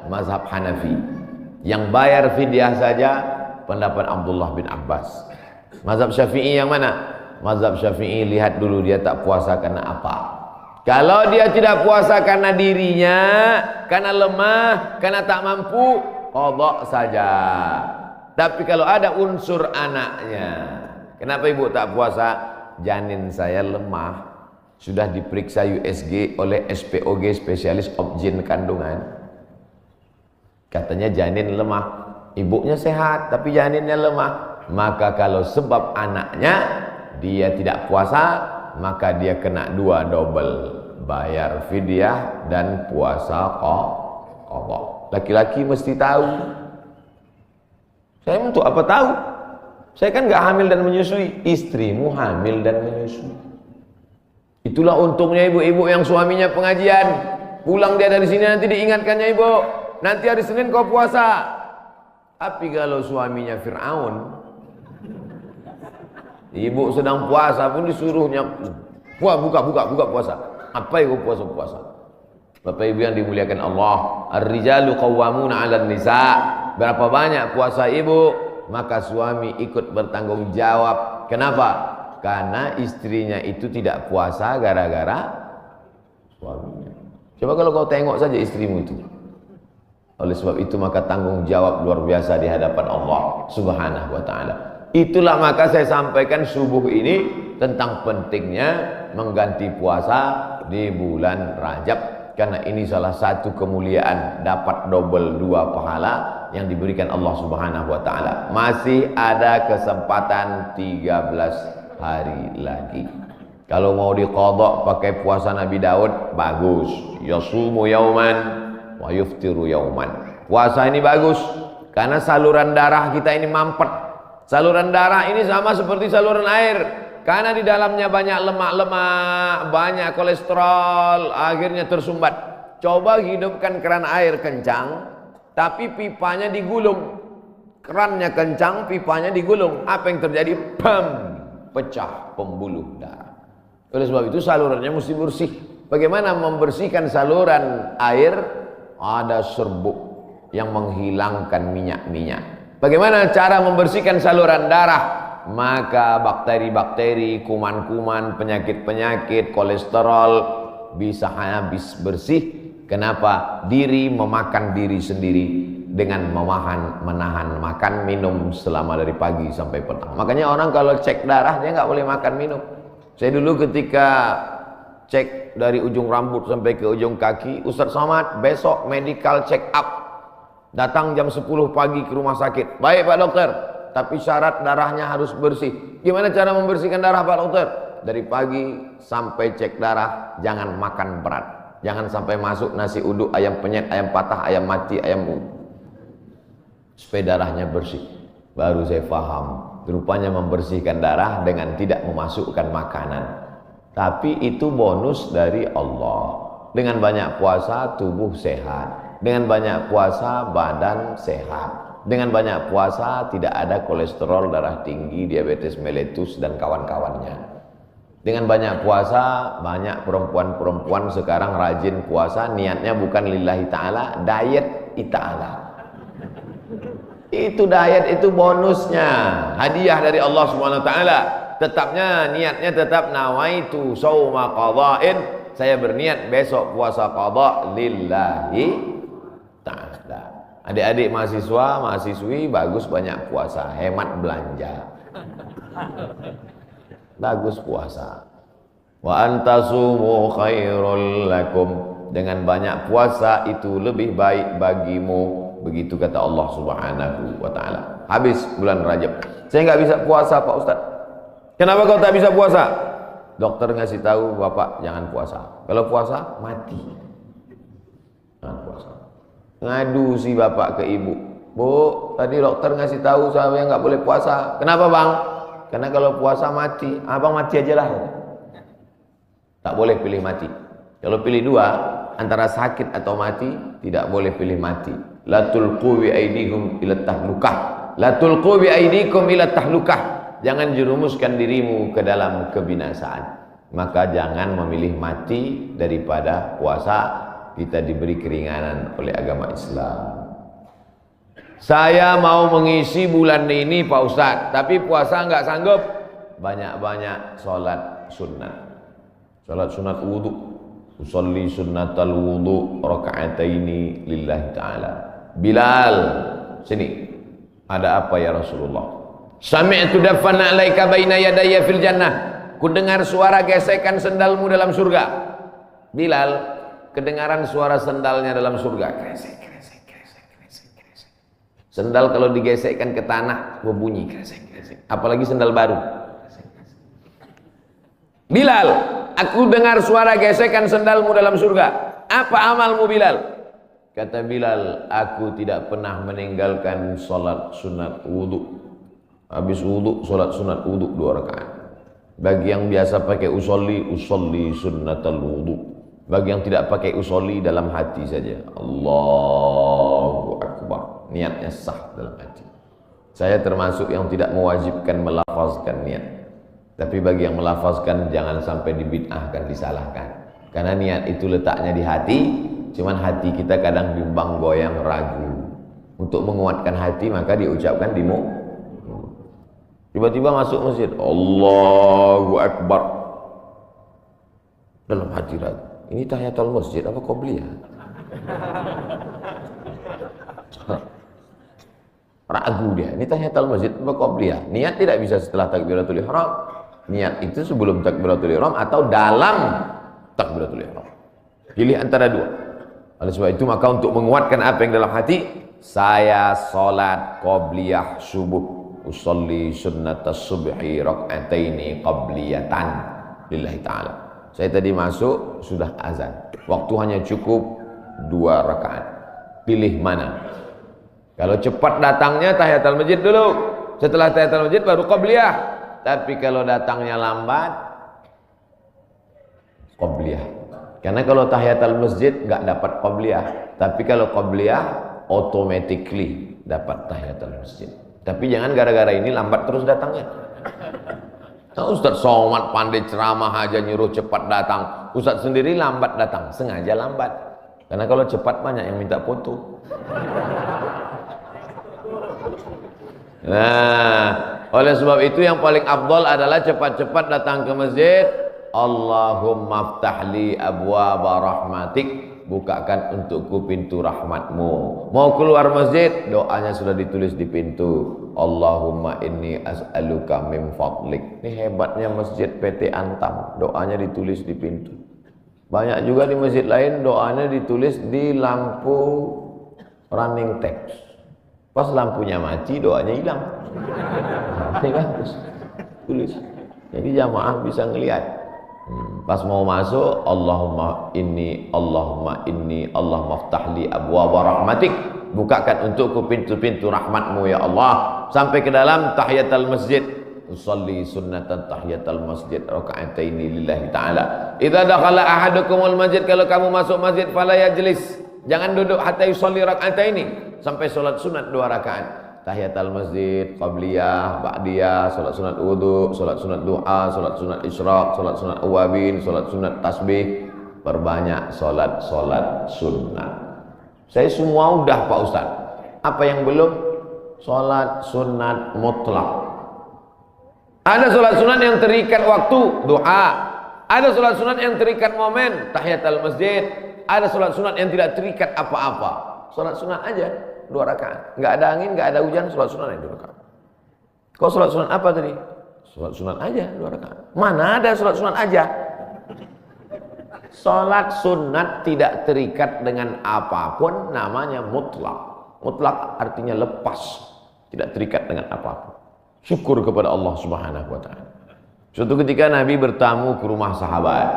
mazhab Hanafi. Yang bayar fidyah saja pendapat Abdullah bin Abbas. Mazhab Syafi'i yang mana? Mazhab Syafi'i lihat dulu dia tak puasa karena apa. Kalau dia tidak puasa karena dirinya, karena lemah, karena tak mampu, qadha saja. Tapi kalau ada unsur anaknya, kenapa ibu tak puasa? Janin saya lemah, sudah diperiksa USG oleh SPOG, spesialis obgyn kandungan. Katanya janin lemah, ibunya sehat tapi janinnya lemah. Maka kalau sebab anaknya dia tidak puasa, maka dia kena 2 double, bayar fidyah dan puasa qadha. Laki-laki mesti tahu. Saya untuk apa tahu? Saya kan nggak hamil dan menyusui, istrimu hamil dan menyusui. Itulah untungnya ibu-ibu yang suaminya pengajian. Pulang dia dari sini nanti diingatkannya, ibu, nanti hari Senin kau puasa. Tapi kalau suaminya Fir'aun, ibu sedang puasa pun disuruhnya buka puasa. Apa itu puasa? Bapak Ibu yang dimuliakan Allah, ar-rijalu qawwamuna 'alan nisa. Berapa banyak puasa ibu, maka suami ikut bertanggung jawab. Kenapa? Karena istrinya itu tidak puasa gara-gara suaminya. Coba kalau kau tengok saja istrimu itu. Oleh sebab itu maka tanggung jawab luar biasa di hadapan Allah Subhanahu wa taala. Itulah maka saya sampaikan subuh ini tentang pentingnya mengganti puasa di bulan Rajab, karena ini salah satu kemuliaan, dapat double 2 pahala yang diberikan Allah Subhanahu wa taala. Masih ada kesempatan 13 hari lagi. Kalau mau diqadha pakai puasa Nabi Daud, bagus. Yasumu yauman wa yuftiru yauman. Puasa ini bagus karena saluran darah kita ini mampet. Saluran darah ini sama seperti saluran air, karena di dalamnya banyak lemak-lemak, banyak kolesterol, akhirnya tersumbat. Coba hidupkan keran air kencang, tapi pipanya digulung. Kerannya kencang, pipanya digulung. Apa yang terjadi? Bam! Pecah pembuluh darah. Oleh sebab itu salurannya mesti bersih. Bagaimana membersihkan saluran air? Ada serbuk yang menghilangkan minyak-minyak. Bagaimana cara membersihkan saluran darah? Maka bakteri-bakteri, kuman-kuman, penyakit-penyakit, kolesterol bisa habis bersih. Kenapa? Diri memakan diri sendiri dengan menahan makan minum selama dari pagi sampai petang. Makanya orang kalau cek darah dia nggak boleh makan minum. Saya dulu ketika cek dari ujung rambut sampai ke ujung kaki, Ustaz Somad besok medical check up. Datang jam 10 pagi ke rumah sakit. Baik Pak Dokter, tapi syarat darahnya harus bersih. Gimana cara membersihkan darah Pak Dokter? Dari pagi sampai cek darah jangan makan berat. Jangan sampai masuk nasi uduk, ayam penyet, ayam patah, ayam mati, ayam supaya darahnya bersih. Baru saya paham, rupanya membersihkan darah dengan tidak memasukkan makanan. Tapi itu bonus dari Allah. Dengan banyak puasa tubuh sehat. Dengan banyak puasa badan sehat. Dengan banyak puasa tidak ada kolesterol darah tinggi, diabetes mellitus dan kawan-kawannya. Dengan banyak puasa, banyak perempuan-perempuan sekarang rajin puasa, niatnya bukan lillahi ta'ala, diet ta'ala. Itu diet, itu bonusnya, hadiah dari Allah Subhanahu wa taala. Tetapnya niatnya tetap nawaitu shauma qadha'in, saya berniat besok puasa qadha lillahi ta'ala. Adik-adik mahasiswa, mahasiswi bagus banyak puasa, hemat belanja. Bagus puasa. Wa antasumu khairul lakum, dengan banyak puasa itu lebih baik bagimu. Begitu kata Allah Subhanahu wa taala. Habis bulan Rajab. Saya nggak bisa puasa Pak Ustaz. Kenapa kau tak bisa puasa? Dokter ngasih tahu Bapak jangan puasa. Kalau puasa mati. Jangan puasa. Ngadu si Bapak ke ibu. Bu, tadi dokter ngasih tahu saya nggak boleh puasa. Kenapa Bang? Karena kalau puasa mati. Abang mati aja lah. Tak boleh pilih mati. Kalau pilih dua, antara sakit atau mati, tidak boleh pilih mati. La tulqu bi aydikum ila tahlukah. La tulqu bi aydikum ila tahlukah. Jangan jerumuskan dirimu ke dalam kebinasaan. Maka jangan memilih mati daripada puasa. Kita diberi keringanan oleh agama Islam. Saya mau mengisi bulan ini Pak Ustadz, tapi puasa nggak sanggup. Banyak-banyak sholat sunat. Sholat sunat wudu. Usolli sunnatal wudu raka'ataini lillahi ta'ala. Bilal, sini. Ada apa ya Rasulullah? Sami'tu dafana 'alaika baina yadayya fil jannah. Ku dengar suara gesekan sendalmu dalam surga. Bilal, kedengaran suara sendalnya dalam surga. Kresek, kresek, kresek, kresek, kresek. Sendal kalau digesekkan ke tanah berbunyi kresek, kresek. Apalagi sendal baru. Kresek, kresek. Bilal, aku dengar suara gesekan sendalmu dalam surga. Apa amalmu Bilal? Kata Bilal, aku tidak pernah meninggalkan sholat sunat wudu. Habis wudu, sholat sunat wudu 2 rakaat. Bagi yang biasa pakai usolli sunnatal wudu. Bagi yang tidak pakai usolli, dalam hati saja. Allahu Akbar. Niatnya sah dalam hati. Saya termasuk yang tidak mewajibkan melafazkan niat. Tapi bagi yang melafazkan, jangan sampai dibid'ahkan, disalahkan. Karena niat itu letaknya di hati. Cuman hati kita kadang bimbang, goyang, ragu. Untuk menguatkan hati maka diucapkan di mulut. Tiba-tiba masuk masjid, Allahu Akbar. Dalam hati ragu. Ini tahiyatul masjid apa qobliyah? Ragu dia. Ini tahiyatul masjid apa qobliyah? Niat tidak bisa setelah takbiratul ihram. Niat itu sebelum takbiratul ihram atau dalam takbiratul ihram. Pilih antara dua. Oleh sebab itu maka untuk menguatkan apa yang dalam hati, saya salat qobliyah subuh. Usolli sunnatas subhi rak'ataini qabliyatan lillahi ta'ala. Saya tadi masuk sudah azan. Waktu hanya cukup 2 rakaat. Pilih mana? Kalau cepat datangnya tahiyatul masjid dulu. Setelah tahiyatul masjid baru qabliyah. Tapi kalau datangnya lambat, qabliyah. Karena kalau tahiyatul masjid enggak dapat qabliyah. Tapi kalau qabliyah automatically dapat tahiyatul masjid. Tapi jangan gara-gara ini lambat terus datangnya. Nah, Ustaz Somad pandai ceramah aja nyuruh cepat datang, Ustaz sendiri lambat datang, sengaja lambat. Karena kalau cepat banyak yang minta foto. Nah, oleh sebab itu yang paling afdal adalah cepat-cepat datang ke masjid. Allahumma ftahli abwaaba rahmatik, bukakan untukku pintu rahmatmu. Mau keluar masjid, doanya sudah ditulis di pintu. Allahumma inni as'aluka min fadlik. Ini hebatnya masjid PT Antam, doanya ditulis di pintu. Banyak juga di masjid lain doanya ditulis di lampu running text. Pas lampunya mati, doanya hilang. Ini kan tulis. Jadi jamaah bisa ngelihat. Pas mau masuk, Allahumma inni, Allahumma ftahli abwaaba rahmatik, bukakan untukku pintu-pintu rahmatmu ya Allah. Sampai ke dalam tahiyatul masjid, usolli sunnatan tahiyatul masjid raka'ataini lillahi ta'ala. Idza dakhala ahadukumul masjid, kalau kamu masuk masjid fala yajlis, jangan duduk hatta yusolli raka'ataini, sampai salat sunat 2 rakaat. Tahiyatul masjid, qabliyah, ba'diyah, salat sunat wudu, salat sunat du'a, salat sunat isyraq, salat sunat awabin, salat sunat tasbih. Perbanyak salat sunat. Saya semua udah Pak Ustaz. Apa yang belum? Salat sunat mutlak. Ada salat sunat yang terikat waktu, doa. Ada salat sunat yang terikat momen, tahiyatul masjid. Ada salat sunat yang tidak terikat apa-apa. Salat sunat aja 2 rakaat. Enggak ada angin, enggak ada hujan, salat sunat aja 2 rakaat. Kau salat sunat apa tadi? Salat sunat aja 2 rakaat. Mana ada salat sunat aja? Salat sunat tidak terikat dengan apapun, namanya mutlak. Mutlak artinya lepas, tidak terikat dengan apapun. Syukur kepada Allah Subhanahu wa taala. Suatu ketika Nabi bertamu ke rumah sahabat.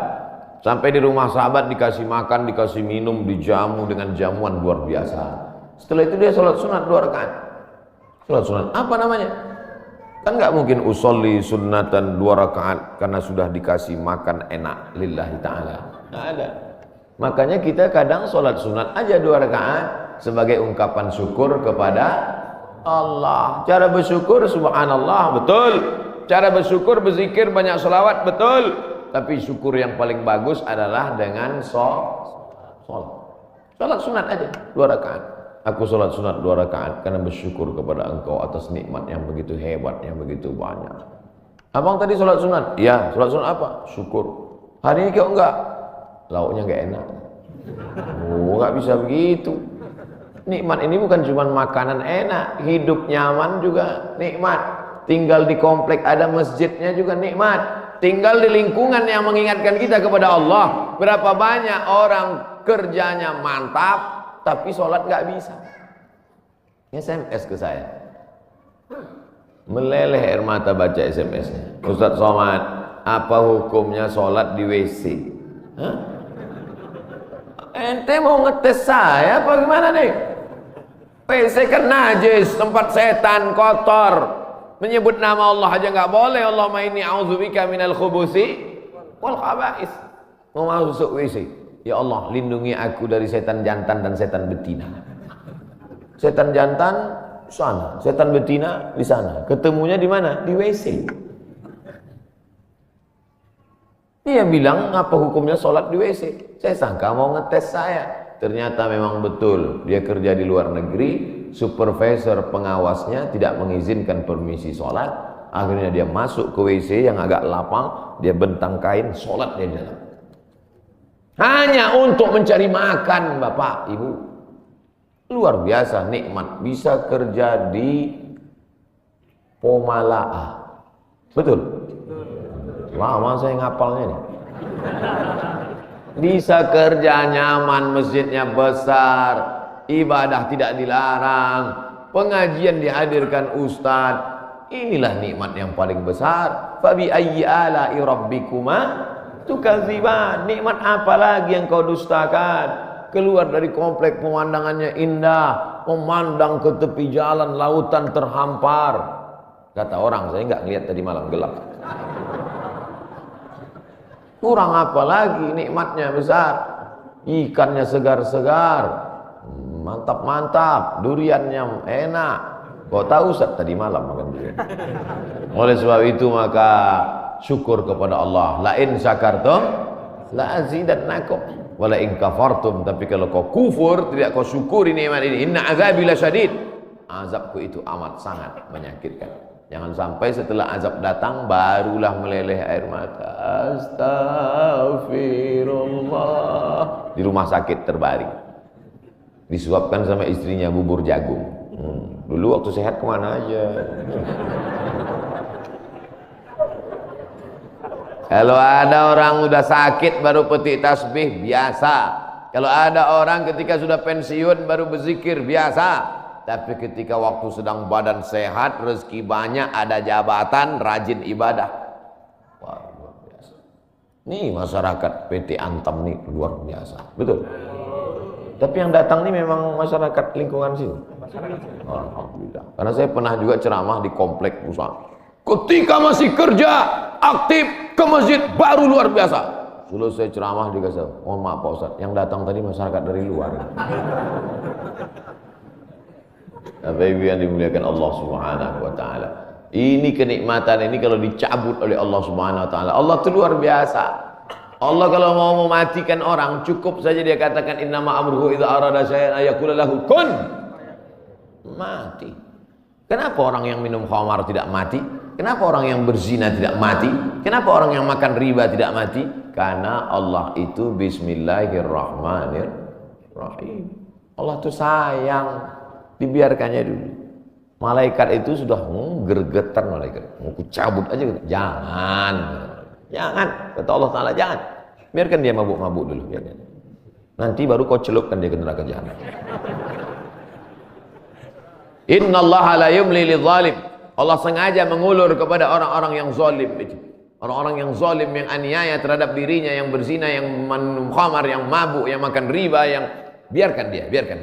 Sampai di rumah sahabat dikasih makan, dikasih minum, dijamu dengan jamuan luar biasa. Setelah itu dia sholat sunat 2 rakaat. Sholat sunat apa namanya? Kan nggak mungkin usolli sunnatan 2 rakaat karena sudah dikasih makan enak lillahi ta'ala. Nggak ada. Makanya kita kadang sholat sunat aja 2 rakaat sebagai ungkapan syukur kepada Allah. Cara bersyukur subhanallah, betul. Cara bersyukur berzikir banyak sholawat, betul. Tapi syukur yang paling bagus adalah dengan sholat. Sholat sunat aja 2 rakaat. Aku sholat sunat 2 rakaat karena bersyukur kepada engkau atas nikmat yang begitu hebat, yang begitu banyak. Abang tadi sholat sunat? Iya. Sholat sunat apa? Syukur. Hari ini kau enggak? Lauknya enggak enak. Oh, enggak bisa begitu. Nikmat ini bukan cuma makanan enak, hidup nyaman juga nikmat. Tinggal di komplek ada masjidnya juga nikmat. Tinggal di lingkungan yang mengingatkan kita kepada Allah. Berapa banyak orang kerjanya mantap tapi sholat gak bisa. SMS ke saya, meleleh air mata baca SMS-nya. Ustaz Somad, apa hukumnya sholat di WC? Hah? Ente mau ngetes saya apa gimana nih? WC kan najis, tempat setan, kotor. Menyebut nama Allah aja nggak boleh. Allahumma inni a'udzubika minal khubusi wal khaba'is. Mau masuk WC, ya Allah lindungi aku dari setan jantan dan setan betina. Setan jantan di sana, setan betina di sana. Ketemunya di mana? Di WC. Dia bilang apa hukumnya sholat di WC? Saya sangka mau ngetes saya. Ternyata memang betul, dia kerja di luar negeri, supervisor pengawasnya tidak mengizinkan permisi sholat. Akhirnya dia masuk ke WC yang agak lapang, dia bentang kain, sholat di dalam. Hanya untuk mencari makan, Bapak, Ibu. Luar biasa nikmat, bisa kerja di Pomalaa. Betul? Lama saya ngapalnya nih. Bisa kerja nyaman, masjidnya besar, ibadah tidak dilarang, pengajian dihadirkan ustaz. Inilah nikmat yang paling besar. Fabi ayyi ala'i rabbikuma tukadziban. Nikmat apa lagi yang kau dustakan? Keluar dari komplek pemandangannya indah, memandang ke tepi jalan, lautan terhampar. Kata orang, saya nggak ngeliat tadi malam gelap. Kurang apa lagi, nikmatnya besar. Ikannya segar-segar, mantap-mantap, duriannya enak. Kau tahu Ustaz tadi malam makan durian. Oleh sebab itu maka syukur kepada Allah. La in syakartum la azidannakum wa la in kafartum, tapi kalau kau kufur, tidak kau syukuri nikmat ini, inna azabi lasyadid, azabku itu amat sangat menyakitkan. Jangan sampai setelah azab datang barulah meleleh air mata. Astagfirullah. Di rumah sakit terbaring, disuapkan sama istrinya bubur jagung. Dulu waktu sehat kemana aja. Kalau ada orang udah sakit baru petik tasbih, biasa. Kalau ada orang ketika sudah pensiun baru berzikir, biasa. Tapi ketika waktu sedang badan sehat, rezeki banyak, ada jabatan, rajin ibadah, wah, luar biasa. Nih masyarakat PT Antam nih luar biasa, betul. Tapi yang datang nih memang masyarakat lingkungan sini. Alhamdulillah. Karena saya pernah juga ceramah di komplek perusahaan. Ketika masih kerja aktif ke masjid baru luar biasa. Selesai ceramah dikasih, mohon maaf Pak Ustaz, yang datang tadi masyarakat dari luar. Bapak Ibu yang dimuliakan Allah Subhanahu wa taala. Ini kenikmatan ini kalau dicabut oleh Allah Subhanahu wa taala, Allah itu luar biasa. Allah kalau mau mematikan orang, cukup saja dia katakan innama amruhu idza arada syai'an ayaqula lahu kun, mati. Kenapa orang yang minum khamar tidak mati? Kenapa orang yang berzina tidak mati? Kenapa orang yang makan riba tidak mati? Karena Allah itu bismillahirrahmanirrahim. Allah itu sayang, dibiarkannya dulu. Malaikat itu sudah gergetan, malaikat mau cabut aja, jangan. Jangan, kata Allah Ta'ala, jangan. Biarkan dia mabuk-mabuk dulu, biarkan. Nanti baru kau celupkan dia ke neraka jahanam. Innallaha la yumli lidzalim. Allah sengaja mengulur kepada orang-orang yang zalim itu. Orang-orang yang zalim, yang aniaya terhadap dirinya, yang berzina, yang minum khamar, yang mabuk, yang makan riba, yang biarkan dia, biarkan.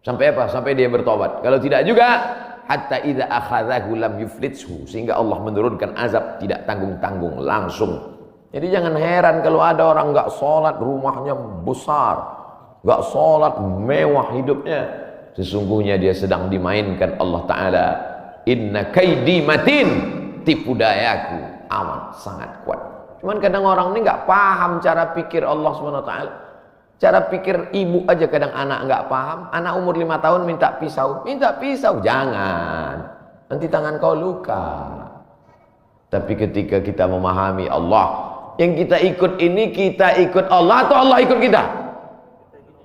Sampai apa? Sampai dia bertobat. Kalau tidak juga, hatta idza akhadhahu lam yuflithu, sehingga Allah menurunkan azab tidak tanggung-tanggung langsung. Jadi jangan heran kalau ada orang enggak sholat, rumahnya besar, enggak sholat, mewah hidupnya, sesungguhnya dia sedang dimainkan Allah Ta'ala. Inna kaidi matin, tipu dayaku amat sangat kuat. Cuman kadang orang ini enggak paham cara pikir Allah SWT. Cara pikir ibu aja kadang anak enggak paham. Anak umur 5 tahun minta pisau, jangan, nanti tangan kau luka. Tapi ketika kita memahami Allah, yang kita ikut ini, kita ikut Allah atau Allah ikut kita?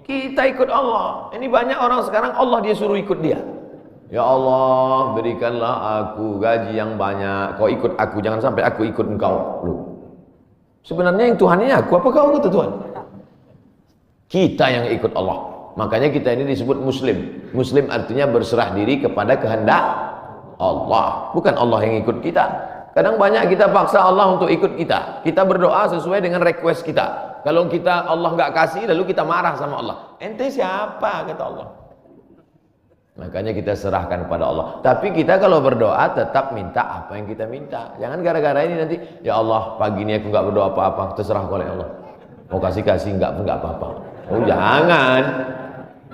Kita ikut Allah. Ini banyak orang sekarang Allah dia suruh ikut dia. Ya Allah, berikanlah aku gaji yang banyak, kau ikut aku, jangan sampai aku ikut engkau. Loh, sebenarnya yang Tuhan ini aku, apa kau ikut Tuhan? Kita yang ikut Allah. Makanya kita ini disebut muslim. Muslim artinya berserah diri kepada kehendak Allah, bukan Allah yang ikut kita. Kadang banyak kita paksa Allah untuk ikut kita. Kita berdoa sesuai dengan request kita. Kalau kita Allah nggak kasih, lalu kita marah sama Allah. Ente siapa, kata Allah. Makanya kita serahkan kepada Allah. Tapi kita kalau berdoa tetap minta apa yang kita minta. Jangan gara-gara ini nanti, ya Allah pagi ini aku nggak berdoa apa-apa, terserah oleh Allah. Mau kasih nggak apa-apa. Oh jangan.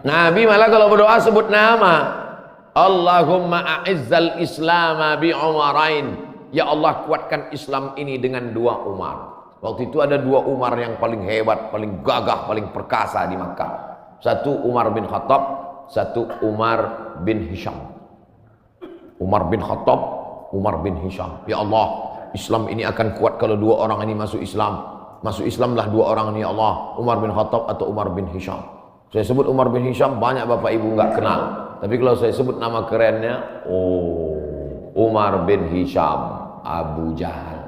Nabi malah kalau berdoa sebut nama. Allahumma a'izzal islama bi umarain. Ya Allah kuatkan Islam ini dengan 2 Umar. Waktu itu ada 2 Umar yang paling hebat, paling gagah, paling perkasa di Makkah. Satu Umar bin Khattab, satu Umar bin Hisham. Umar bin Khattab, Umar bin Hisham. Ya Allah, Islam ini akan kuat kalau 2 orang ini masuk Islam. Masuk Islamlah 2 orang ini, ya Allah. Umar bin Khattab atau Umar bin Hisham. Saya sebut Umar bin Hisham, banyak bapak ibu nggak kenal. Tapi kalau saya sebut nama kerennya, oh, Umar bin Hisham, Abu Jahal.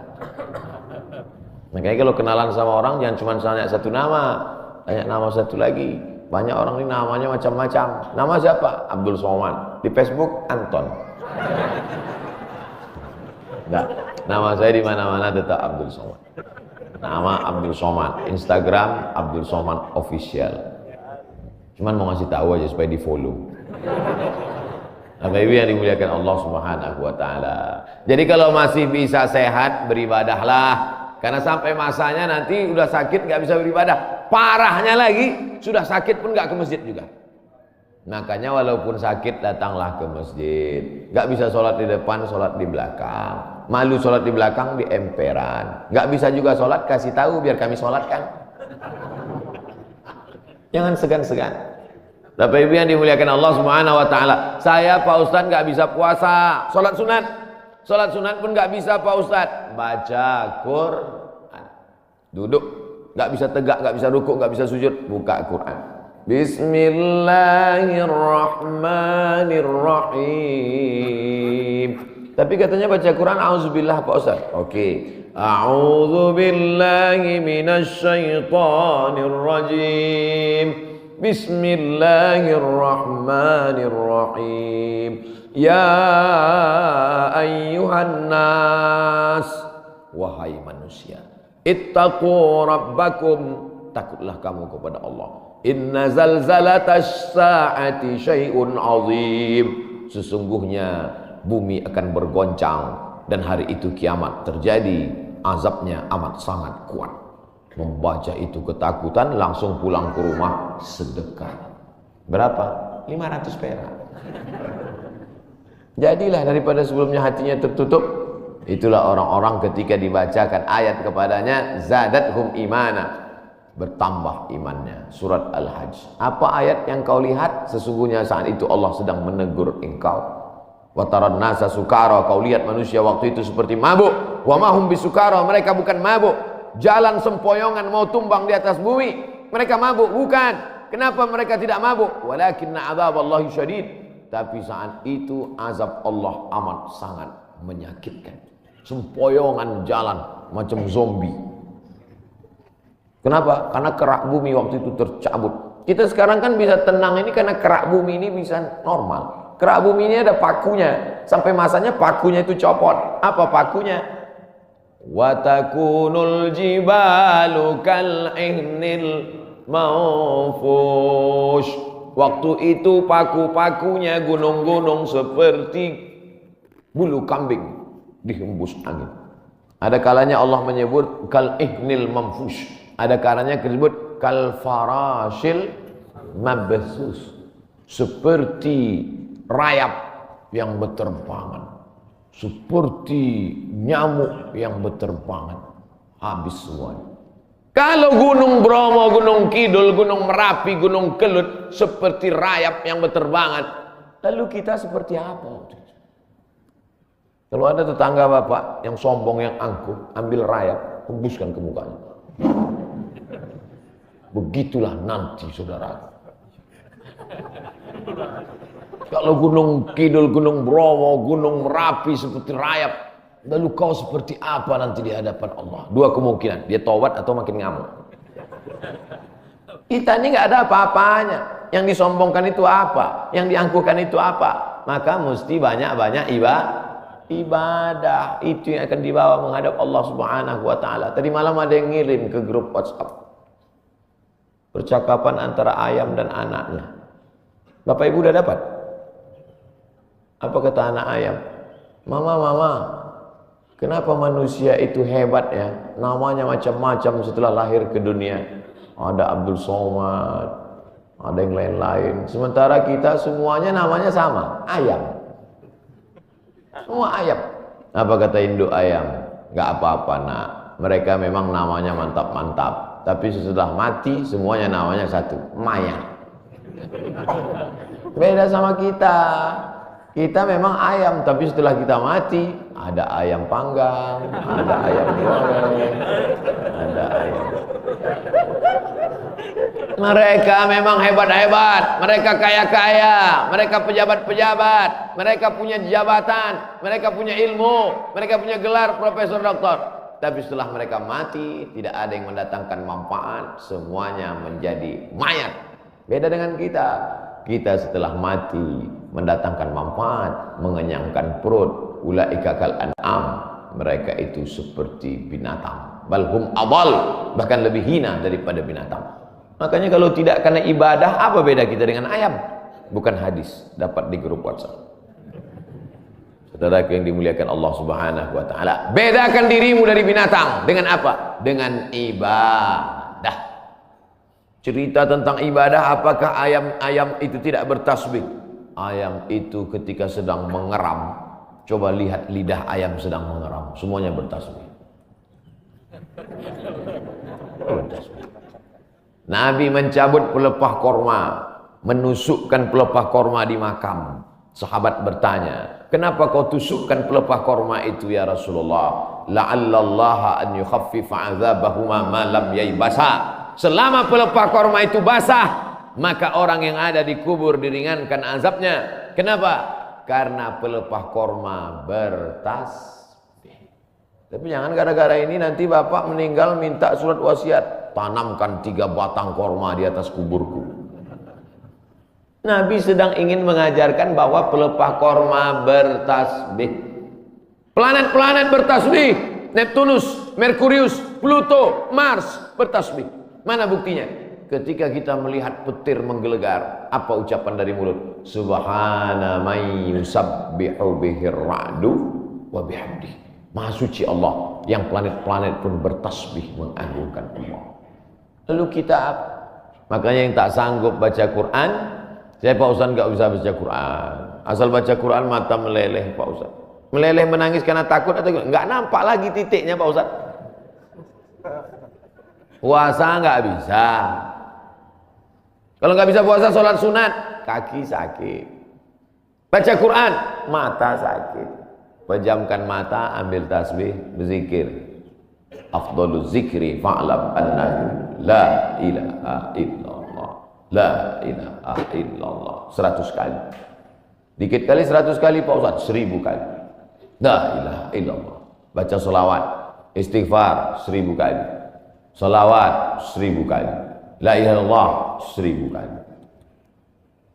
Makanya kalau kenalan sama orang jangan cuma tanya satu nama, tanya nama satu lagi. Banyak orang ini namanya macam-macam. Nama siapa? Abdul Somad. Di Facebook Anton. Nah, nama saya di mana-mana tetap Abdul Somad. Nama Abdul Somad, Instagram Abdul Somad Official. Cuman mau ngasih tahu aja supaya di follow. Bapak Ibu yang dimuliakan Allah Subhanahu wa taala. Jadi kalau masih bisa sehat, beribadahlah. Karena sampai masanya nanti udah sakit nggak bisa beribadah. Parahnya lagi, sudah sakit pun nggak ke masjid juga. Makanya walaupun sakit datanglah ke masjid. Gak bisa sholat di depan, sholat di belakang. Malu sholat di belakang di emperan. Gak bisa juga sholat, kasih tahu biar kami sholatkan. Jangan segan-segan. Bapak Ibu yang dimuliakan Allah Subhanahu wa taala, saya Pak Ustadz gak bisa puasa, sholat sunat. Sholat sunat pun gak bisa Pak Ustadz. Baca Quran. Duduk, gak bisa tegak, gak bisa rukuk, gak bisa sujud, buka Quran. Bismillahirrahmanirrahim. Tapi katanya baca Quran auzubillah Pak Ustaz. Oke. A'udzubillahi minasyaitonirrajim. Bismillahirrahmanirrahim. Ya ayyuhan nas, wahai manusia, ittaqu rabbakum, takutlah kamu kepada Allah. Inna zalzalatas sa'ati syai'un azim. Sesungguhnya bumi akan bergoncang dan hari itu kiamat terjadi. Azabnya amat sangat kuat. Membaca itu ketakutan, langsung pulang ke rumah sedekah. Berapa? 500 perak. Jadilah daripada sebelumnya hatinya tertutup. Itulah orang-orang ketika dibacakan ayat kepadanya, zadathum imana, bertambah imannya. Surat Al-Hajj. Apa ayat yang kau lihat? Sesungguhnya saat itu Allah sedang menegur engkau. Wa taran nasa sukara, kau lihat manusia waktu itu seperti mabuk. Wa mahum bisukara, mereka bukan mabuk. Jalan sempoyongan mau tumbang di atas bumi, mereka mabuk? Bukan. Kenapa mereka tidak mabuk? Walakinna adzaballahi syadid. Tapi saat itu azab Allah amat sangat menyakitkan. Sempoyongan jalan macam zombie. Kenapa? Karena kerak bumi waktu itu tercabut. Kita sekarang kan bisa tenang ini karena kerak bumi ini bisa normal. Kerak bumi ini ada pakunya. Sampai masanya pakunya itu copot. Apa pakunya? Wa takunul jibalu kal'ihnil manfush. Waktu itu paku-pakunya gunung-gunung seperti bulu kambing dihembus angin. Ada kalanya Allah menyebut kal'ihnil manfush. Ada kalanya disebut kal farashil mabsus, seperti rayap yang berterbangan, seperti nyamuk yang berterbangan, habis semuanya. Kalau Gunung Bromo, Gunung Kidul, Gunung Merapi, Gunung Kelut seperti rayap yang berterbangan, lalu kita seperti apa? Kalau ada tetangga bapak yang sombong, yang angkuh, ambil rayap, hembuskan ke mukanya. Begitulah nanti saudara. Kalau Gunung Kidul, Gunung Bromo, Gunung Merapi seperti rayap, lalu kau seperti apa nanti di hadapan Allah? Dua kemungkinan, dia taubat atau makin ngamuk. Kita ini nggak ada apa-apanya. Yang disombongkan itu apa? Yang diangkuhkan itu apa? Maka mesti banyak-banyak ibadah. Itu yang akan dibawa menghadap Allah Subhanahu wa taala. Tadi malam ada yang ngirim ke grup WhatsApp. Percakapan antara ayam dan anaknya. Bapak Ibu udah dapat? Apa kata anak ayam? Mama, kenapa manusia itu hebat ya? Namanya macam-macam setelah lahir ke dunia. Ada Abdul Somad, ada yang lain-lain. Sementara kita semuanya namanya sama, ayam. Semua ayam. Apa kata induk ayam? Gak apa-apa nak. Mereka memang namanya mantap-mantap. Tapi setelah mati semuanya namanya satu, mayat. Beda sama kita. Kita memang ayam, tapi setelah kita mati ada ayam panggang, ada ayam goreng, ada ayam. Mereka memang hebat-hebat, mereka kaya-kaya, mereka pejabat-pejabat, mereka punya jabatan, mereka punya ilmu, mereka punya gelar profesor doktor. Tapi setelah mereka mati, tidak ada yang mendatangkan manfaat, semuanya menjadi mayat. Beda dengan kita. Kita setelah mati mendatangkan manfaat, mengenyangkan perut. Ulaika kal an'am, mereka itu seperti binatang. Balhum adal, bahkan lebih hina daripada binatang. Makanya kalau tidak karena ibadah, apa beda kita dengan ayam? Bukan hadis, dapat di grup WhatsApp. Saudara yang dimuliakan Allah Subhanahu wa taala, bedakan dirimu dari binatang dengan apa? Dengan ibadah. Cerita tentang ibadah, apakah ayam itu tidak bertasbih? Ayam itu ketika sedang mengeram, coba lihat lidah ayam sedang mengeram, semuanya bertasbih. Nabi mencabut pelepah korma, menusukkan pelepah korma di makam. Sahabat bertanya, kenapa kau tusukkan pelepah korma itu ya Rasulullah? La'allallaha an yukhaffifa azabahuma ma lam yaibasa. Selama pelepah korma itu basah, maka orang yang ada di kubur diringankan azabnya. Kenapa? Karena pelepah korma bertasbih. Tapi jangan gara-gara ini nanti bapak meninggal minta surat wasiat, tanamkan 3 batang korma di atas kuburku. Nabi sedang ingin mengajarkan bahwa pelepah korma bertasbih. Planet-planet bertasbih. Neptunus, Merkurius, Pluto, Mars bertasbih. Mana buktinya? Ketika kita melihat petir menggelegar, apa ucapan dari mulut? Subhana man yusabbihu bihir ra'du wa bihamdih. Maha suci Allah, yang planet-planet pun bertasbih mengagungkan Allah. Lalu kita apa? Makanya yang tak sanggup baca Quran, saya Pak Ustaz nggak bisa baca Quran. Asal baca Quran mata meleleh Pak Ustaz. Meleleh menangis karena takut atau nggak nampak lagi titiknya Pak Ustaz. Puasa nggak bisa. Kalau nggak bisa puasa, sholat sunat, kaki sakit. Baca Quran, mata sakit. Pejamkan mata, ambil tasbih, berzikir. Afdalul zikri fa'lam annahu la ilaha illallah. La ilaha illallah. 100 kali. Dikit kali 100 kali Pak Ustaz, 1000 kali. La ilaha illallah. Baca selawat, istighfar 1000 kali. Selawat 1000 kali. La ilaha illallah 1000 kali.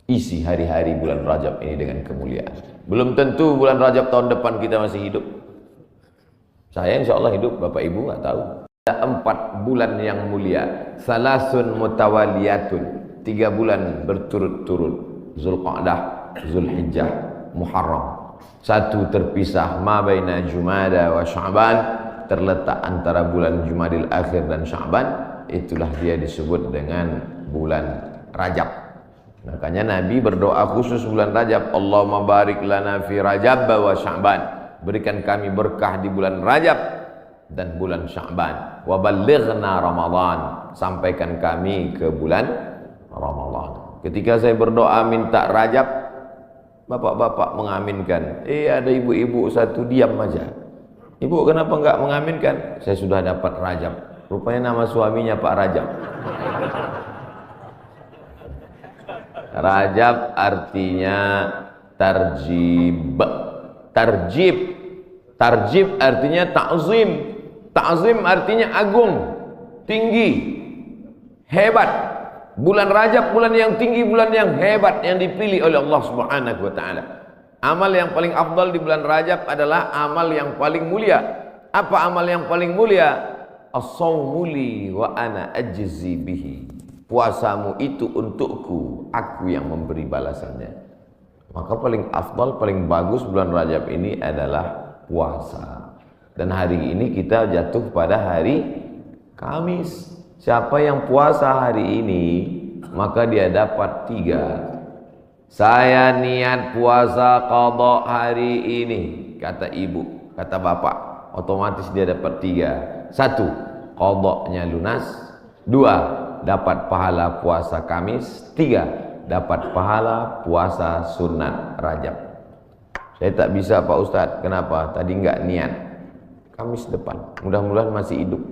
Isi hari-hari bulan Rajab ini dengan kemuliaan. Belum tentu bulan Rajab tahun depan kita masih hidup. Saya insya Allah hidup, Bapak Ibu nggak tahu. Ada 4 bulan yang mulia. Salasun mutawaliyatun. 3 bulan berturut-turut. Zulqa'dah, Zulhijjah, Muharram. 1 terpisah, ma baina Jumada wa Sya'ban, terletak antara bulan Jumadil Akhir dan Sya'ban. Itulah dia disebut dengan bulan Rajab. Makanya Nabi berdoa khusus bulan Rajab, Allahumma barik lana fi Rajab wa Sya'ban. Berikan kami berkah di bulan Rajab dan bulan Sya'ban. Wa ballighna Ramadan. Sampaikan kami ke bulan Ramadan. Ketika saya berdoa minta Rajab, bapak-bapak mengaminkan. Ada ibu-ibu satu diam aja. Ibu kenapa enggak mengaminkan? Saya sudah dapat Rajab. Rupanya nama suaminya Pak Rajab. Rajab artinya tarjib. Tarjib. Tarjib artinya ta'zim. Ta'zim artinya agung, tinggi, hebat. Bulan Rajab bulan yang tinggi, bulan yang hebat yang dipilih oleh Allah Subhanahu wa taala. Amal yang paling afdal di bulan Rajab adalah amal yang paling mulia. Apa amal yang paling mulia? As-sawmu li wa ana ajzi bihi. Puasamu itu untukku, aku yang memberi balasannya. Maka paling afdal, paling bagus bulan Rajab ini adalah puasa. Dan hari ini kita jatuh pada hari Kamis. Siapa yang puasa hari ini, maka dia dapat 3. Saya niat puasa qadha hari ini, kata ibu, kata bapak, otomatis dia dapat 3. 1, qadhanya lunas. 2, dapat pahala puasa Kamis. 3, dapat pahala puasa sunat Rajab. Saya tak bisa Pak Ustadz. Kenapa? Tadi enggak niat. Kamis depan, mudah-mudahan masih hidup.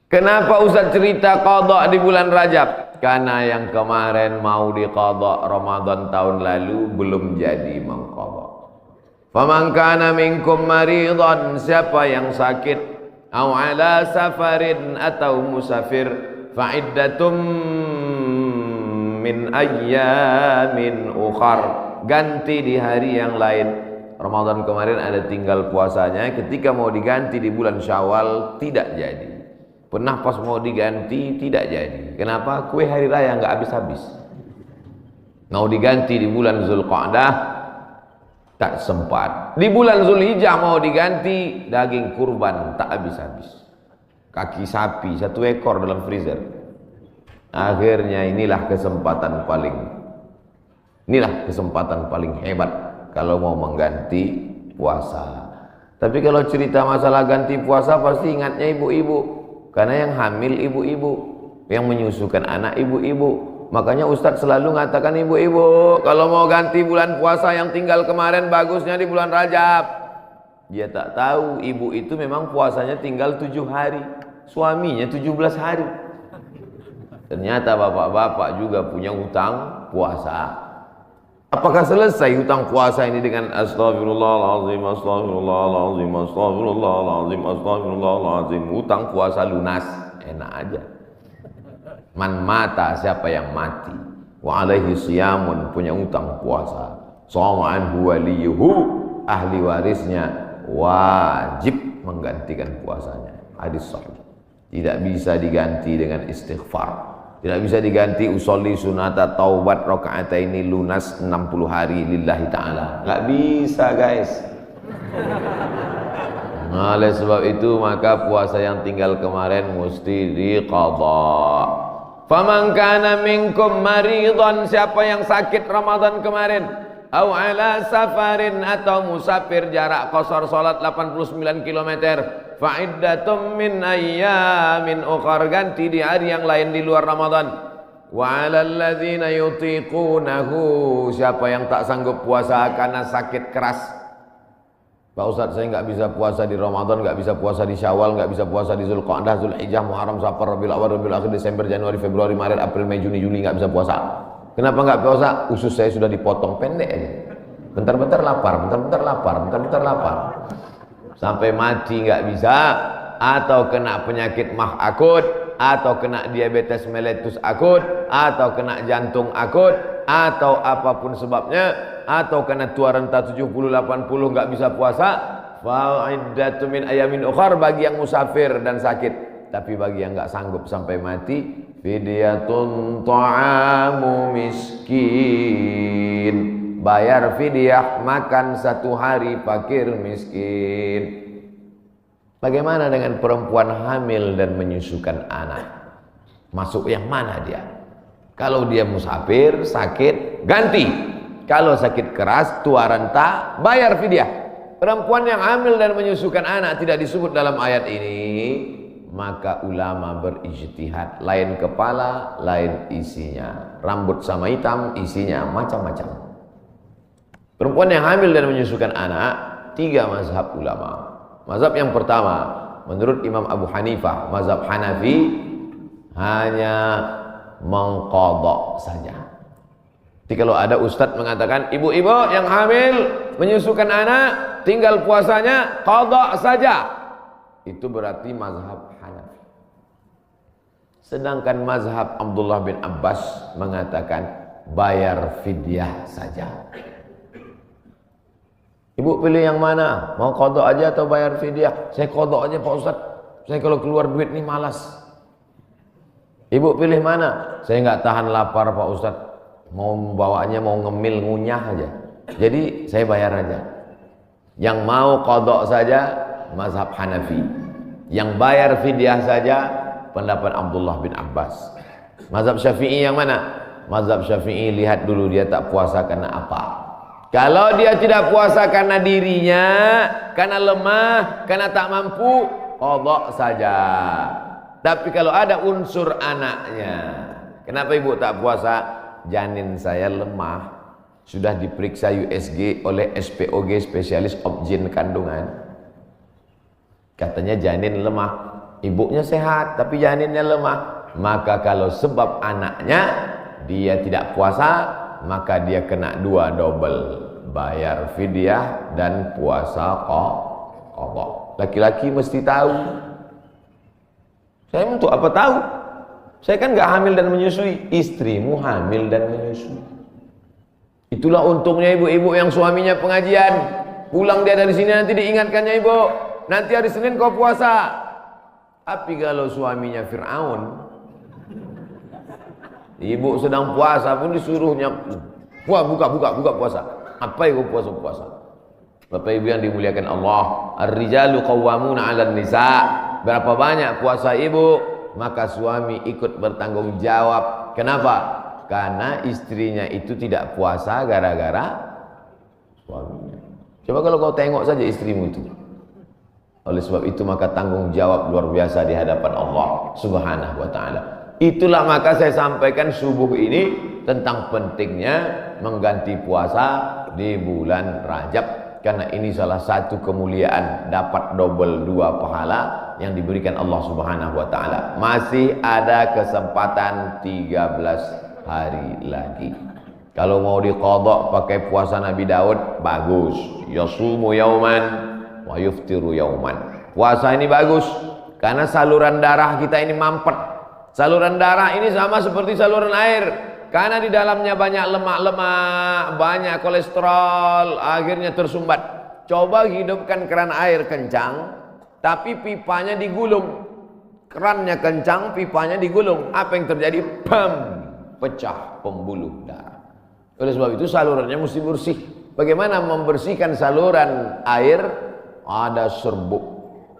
Kenapa Ustadz cerita qadha di bulan Rajab? Karena yang kemarin mau diqadha Ramadan tahun lalu belum jadi mengqadha. Faman kana minkum maridan, siapa yang sakit, au ala safarin atau musafir, fa iddatum min ayyamin ukhar, ganti di hari yang lain. Ramadan kemarin ada tinggal puasanya, ketika mau diganti di bulan Syawal tidak jadi. Pernah pas mau diganti tidak jadi. Kenapa? Kue hari raya nggak habis-habis. Mau diganti di bulan Zulqa'dah tak sempat. Di bulan Zulhijjah mau diganti, daging kurban tak habis-habis. kaki sapi 1 ekor dalam freezer. Akhirnya inilah kesempatan paling hebat kalau mau mengganti puasa. Tapi kalau cerita masalah ganti puasa pasti ingatnya ibu-ibu, karena yang hamil ibu-ibu, yang menyusukan anak ibu-ibu. Makanya Ustadz selalu mengatakan ibu-ibu, kalau mau ganti bulan puasa yang tinggal kemarin bagusnya di bulan Rajab. Dia tak tahu ibu itu memang puasanya tinggal 7 hari, suaminya 17 hari. Ternyata bapak-bapak juga punya hutang puasa. Apakah selesai hutang puasa ini dengan astagfirullahaladzim, astagfirullahaladzim, astagfirullahaladzim, astagfirullahaladzim? Hutang puasa lunas, enak aja. Man mata, siapa yang mati, wa alaihi siyamun, punya utang puasa, shawa'an waliyuhu, ahli warisnya wajib menggantikan puasanya. Hadis sahih. Tidak bisa diganti dengan istighfar, tidak bisa diganti usolli sunata taubat rakaataini lunas 60 hari lillahi ta'ala. Nggak bisa guys. Nah, oleh sebab itu maka puasa yang tinggal kemarin mesti diqadha. Faman kana minkum maridhan, siapa yang sakit Ramadan kemarin, au ala safarin, atau musafir jarak qasar salat 89 km, fa iddatum min ayyamin ukhar, ganti di hari yang lain di luar Ramadan. Wa 'alal ladzina yutiqunahu, siapa yang tak sanggup puasa karena sakit keras. Pak Ustadz, saya nggak bisa puasa di Ramadan, nggak bisa puasa di Syawal, nggak bisa puasa di Zulqa'dah, Zulhijjah, Muharram, Safar, Rabiul Awwal, Rabiul Akhir, Desember, Januari, Februari, Maret, April, Mei, Juni, Juli, nggak bisa puasa. Kenapa nggak puasa? Usus saya sudah dipotong pendek aja. Bentar-bentar lapar, bentar-bentar lapar, bentar-bentar lapar. Sampai mati nggak bisa, atau kena penyakit mah akut, atau kena diabetes mellitus akut, atau kena jantung akut, atau apapun sebabnya, atau kena tua renta 70-80 nggak bisa puasa, fa'iddatu min ayamin ukhar, bagi yang musafir dan sakit. Tapi bagi yang nggak sanggup sampai mati, fidyatun ta'amu miskin, bayar fidyah, makan 1 hari fakir miskin. Bagaimana dengan perempuan hamil dan menyusukan anak? Masuk yang mana dia? Kalau dia musafir, sakit, ganti. Kalau sakit keras, tua renta, bayar fidyah. Perempuan yang hamil dan menyusukan anak tidak disebut dalam ayat ini, maka ulama berijtihad, lain kepala, lain isinya. Rambut sama hitam, isinya macam-macam. Perempuan yang hamil dan menyusukan anak, 3 mazhab ulama. Mazhab yang pertama, menurut Imam Abu Hanifah, mazhab Hanafi, hanya mengqadha saja. Jadi kalau ada ustadz mengatakan ibu-ibu yang hamil menyusukan anak tinggal puasanya qadha saja, itu berarti mazhab Hanafi. Sedangkan mazhab Abdullah bin Abbas mengatakan bayar fidyah saja. Ibu pilih yang mana? Mau qadha aja atau bayar fidyah? Saya qadha aja Pak Ustadz, saya kalau keluar duit nih malas. Ibu pilih mana? Saya nggak tahan lapar Pak Ustadz, mau bawaannya mau ngemil ngunyah aja, jadi saya bayar aja. Yang mau qadha saja mazhab Hanafi, yang bayar fidyah saja pendapat Abdullah bin Abbas. Mazhab Syafi'i yang mana? Mazhab Syafi'i lihat dulu dia tak puasa karena apa. Kalau dia tidak puasa karena dirinya, karena lemah, karena tak mampu, qadha saja. Tapi kalau ada unsur anaknya, kenapa ibu tak puasa? Janin saya lemah, sudah diperiksa USG oleh SPOG, spesialis obgyn kandungan. Katanya janin lemah, ibunya sehat tapi janinnya lemah. Maka kalau sebab anaknya dia tidak puasa, maka dia kena 2 double, bayar fidyah dan puasa qadha. Laki-laki mesti tahu. Saya untuk apa tahu? Saya kan nggak hamil dan menyusui, istrimu hamil dan menyusui. Itulah untungnya ibu-ibu yang suaminya pengajian. Pulang dia dari sini nanti diingatkannya, ibu, nanti hari Senin kau puasa. Tapi kalau suaminya Fir'aun, ibu sedang puasa pun disuruhnya, wah buka puasa. Apa itu puasa? Bapak ibu yang dimuliakan Allah, ar-rijalu qawwamuna 'alan nisa'. berapa banyak puasa ibu, maka suami ikut bertanggung jawab. Kenapa? Karena istrinya itu tidak puasa gara-gara suaminya. Coba kalau kau tengok saja istrimu itu. Oleh sebab itu maka tanggung jawab luar biasa di hadapan Allah Subhanahu wa taala. Itulah maka saya sampaikan subuh ini tentang pentingnya mengganti puasa di bulan Rajab, karena ini salah satu kemuliaan, dapat double 2 pahala yang diberikan Allah Subhanahu wa taala. Masih ada kesempatan 13 hari lagi. Kalau mau diqadha pakai puasa Nabi Daud, bagus. Yasumu yauman wa yuftiru yauman. Puasa ini bagus karena saluran darah kita ini mampet. Saluran darah ini sama seperti saluran air, karena di dalamnya banyak lemak-lemak, banyak kolesterol, akhirnya tersumbat. Coba hidupkan keran air kencang, tapi pipanya digulung. Kerannya kencang, pipanya digulung. Apa yang terjadi? Bam! Pecah pembuluh darah. Oleh sebab itu salurannya mesti bersih. Bagaimana membersihkan saluran air? Ada serbuk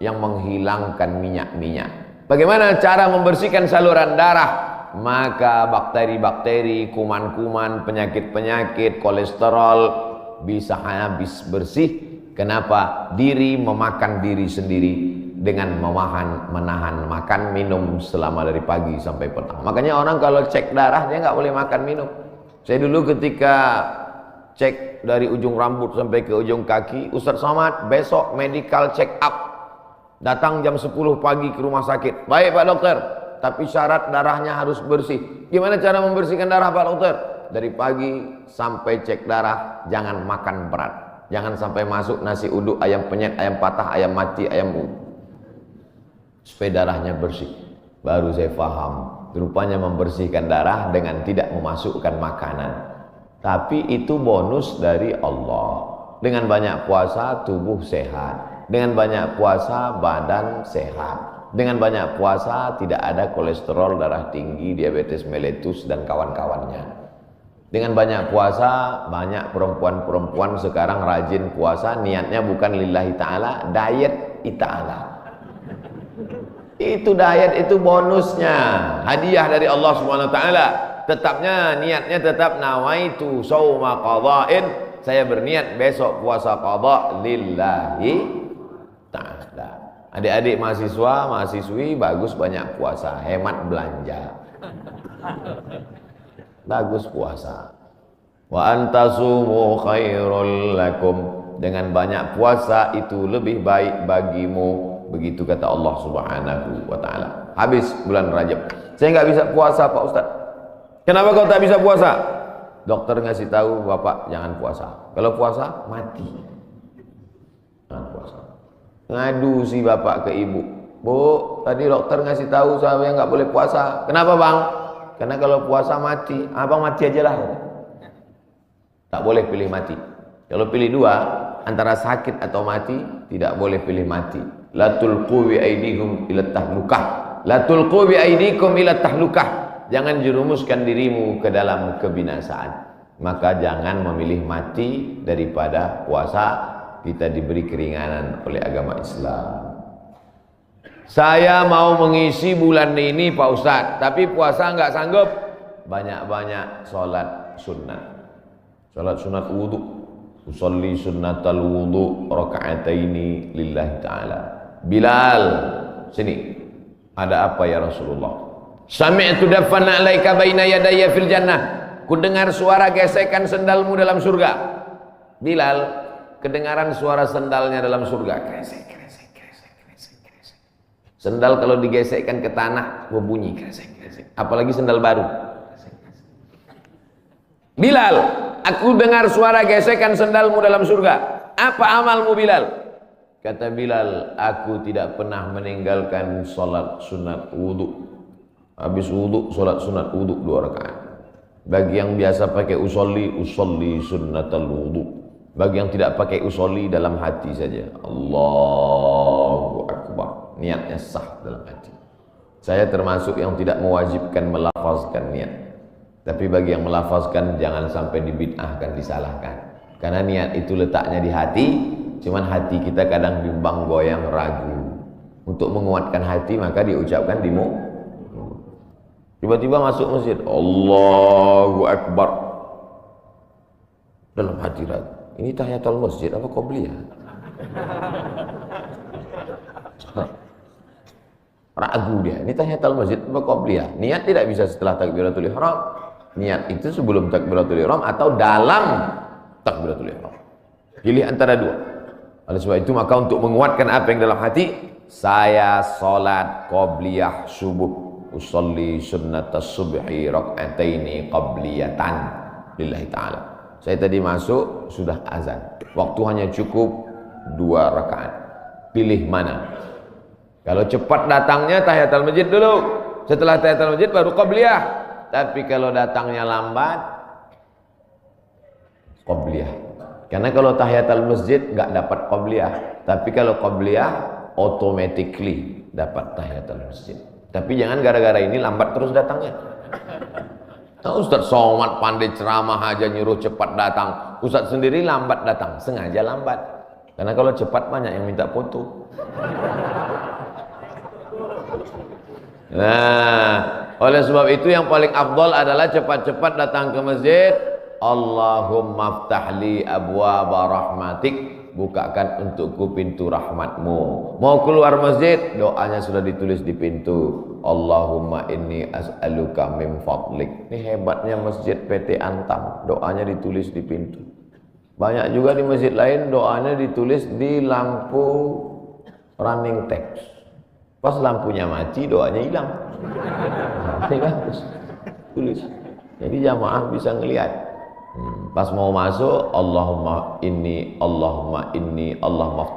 yang menghilangkan minyak-minyak. Bagaimana cara membersihkan saluran darah? Maka bakteri-bakteri, kuman-kuman, penyakit-penyakit, kolesterol bisa habis bersih. Kenapa? Diri memakan diri sendiri dengan menahan makan minum selama dari pagi sampai petang. Makanya orang kalau cek darah dia nggak boleh makan minum. Saya dulu ketika cek dari ujung rambut sampai ke ujung kaki, Ustaz Somad besok medical check up. Datang jam 10 pagi ke rumah sakit. Baik Pak Dokter, tapi syarat darahnya harus bersih. Gimana cara membersihkan darah Pak Dokter? Dari pagi sampai cek darah, jangan makan berat. Jangan sampai masuk nasi uduk, ayam penyet, ayam patah, ayam mati, ayam supaya darahnya bersih. Baru saya paham, rupanya membersihkan darah dengan tidak memasukkan makanan. Tapi itu bonus dari Allah. Dengan banyak puasa tubuh sehat. Dengan banyak puasa badan sehat. Dengan banyak puasa tidak ada kolesterol darah tinggi, diabetes mellitus dan kawan-kawannya. Dengan banyak puasa, banyak perempuan-perempuan sekarang rajin puasa, niatnya bukan lillahi ta'ala, diet ta'ala. Itu diet, itu bonusnya, hadiah dari Allah Subhanahu wa taala. Tetapnya niatnya tetap nawaitu shauma qadha'in, saya berniat besok puasa qadha lillahi ta'ala. Adik-adik mahasiswa, mahasiswi bagus banyak puasa, hemat belanja. Bagus puasa. Wa antasumu khairul lakum, dengan banyak puasa itu lebih baik bagimu, begitu kata Allah Subhanahu wa taala. Habis bulan Rajab. Saya nggak bisa puasa Pak Ustaz. Kenapa kau tak bisa puasa? Dokter ngasih tahu Bapak jangan puasa. Kalau puasa mati. Jangan puasa. Ngadu si bapak ke ibu. Bu, tadi dokter ngasih tahu saya nggak boleh puasa. Kenapa bang? Karena kalau puasa mati. Abang mati aja lah. Tak boleh pilih mati. Kalau pilih dua, antara sakit atau mati, tidak boleh pilih mati. La tulqu bi aidikum ila tahlukah. La tulqu bi aidikum ila tahlukah. Jangan jerumuskan dirimu ke dalam kebinasaan. Maka jangan memilih mati daripada puasa. Kita diberi keringanan oleh agama Islam. Saya mau mengisi bulan ini Pak Ustadz, tapi puasa nggak sanggup. Banyak-banyak sholat sunnah. Sholat sunat wudhu. Usolli sunnatal wudhu raka'ataini lillahi ta'ala. Bilal, sini. Ada apa ya Rasulullah? Sami'tu dafan alaika baina yadayya fil jannah. Ku dengar suara gesekan sendalmu dalam surga. Bilal, kedengaran suara sendalnya dalam surga. Kresek, kresek, kresek, kresek, kresek. Sendal kalau digesekkan ke tanah berbunyi kresek, kresek. Apalagi sendal baru. Kresek, kresek. Bilal, aku dengar suara gesekan sendalmu dalam surga. Apa amalmu Bilal? Kata Bilal, aku tidak pernah meninggalkan sholat sunat wudhu. Habis wudhu, sholat sunat wudhu 2 rakaat. Bagi yang biasa pakai usolli sunnatal wudhu. Bagi yang tidak pakai usolli, dalam hati saja. Allahu Akbar. Niatnya sah dalam hati. Saya termasuk yang tidak mewajibkan melafazkan niat. Tapi bagi yang melafazkan, jangan sampai dibid'ahkan, disalahkan. Karena niat itu letaknya di hati. Cuman hati kita kadang bimbang, goyang, ragu. Untuk menguatkan hati maka diucapkan di mulut. Tiba-tiba masuk masjid, Allahu Akbar. Dalam hati ragu, ini tahiyatul masjid apa qobliyah? Ragu dia, ini tahiyatul masjid apa qobliyah? Niat tidak bisa setelah takbiratul ihram. Niat itu sebelum takbiratul ihram atau dalam takbiratul ihram. Pilih antara dua. Oleh sebab itu maka untuk menguatkan apa yang dalam hati, saya salat qobliyah subuh. Usolli sunnatas subhi rak'ataini qabliyatan lillahi ta'ala. Saya tadi masuk sudah azan. Waktu hanya cukup 2 rakaat. Pilih mana? Kalau cepat datangnya tahiyatul masjid dulu. Setelah tahiyatul masjid baru qabliyah. Tapi kalau datangnya lambat qabliyah. Karena kalau tahiyatul masjid enggak dapat qabliyah. Tapi kalau qabliyah automatically dapat tahiyatul masjid. Tapi jangan gara-gara ini lambat terus datangnya. Nah, Ustaz Somad pandai ceramah aja nyuruh cepat datang. Ustaz sendiri lambat datang, sengaja lambat. Karena kalau cepat banyak yang minta foto. Nah, oleh sebab itu yang paling afdal adalah cepat-cepat datang ke masjid. Allahumma ftahli abwaaba rahmatik. Bukakan untukku pintu rahmatmu. Mau keluar masjid, doanya sudah ditulis di pintu. Allahumma inni as'aluka min fadlik. Ini hebatnya masjid PT Antam, doanya ditulis di pintu. Banyak juga di masjid lain doanya ditulis di lampu running text. Pas lampunya mati, doanya hilang. Ini bagus, tulis. Jadi jamaah bisa ngelihat. Pas mau masuk, Allahumma inni, Allahumma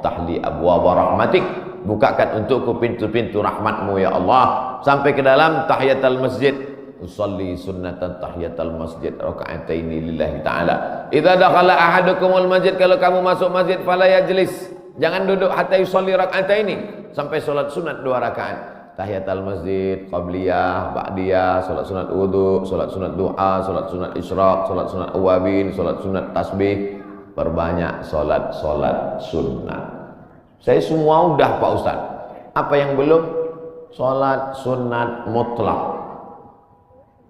ftahli abwaaba rahmatik. Bukakan untukku pintu-pintu rahmatmu ya Allah. Sampai ke dalam tahiyatul masjid. Usolli sunnatan tahiyatul masjid raka'ataini lillahi ta'ala. Idza dakhala ahadukumul masjid, kalau kamu masuk masjid fala yajlis. Jangan duduk hatta yusolli raka'ataini, sampai salat sunat 2 rakaat. Tahiyatul masjid, qabliyah, ba'diyah, salat sunat wudu, salat sunat du'a, salat sunat isyraq, salat sunat awabin, salat sunat tasbih. Perbanyak salat sunat. Saya semua udah Pak Ustaz. Apa yang belum? Salat sunat mutlak.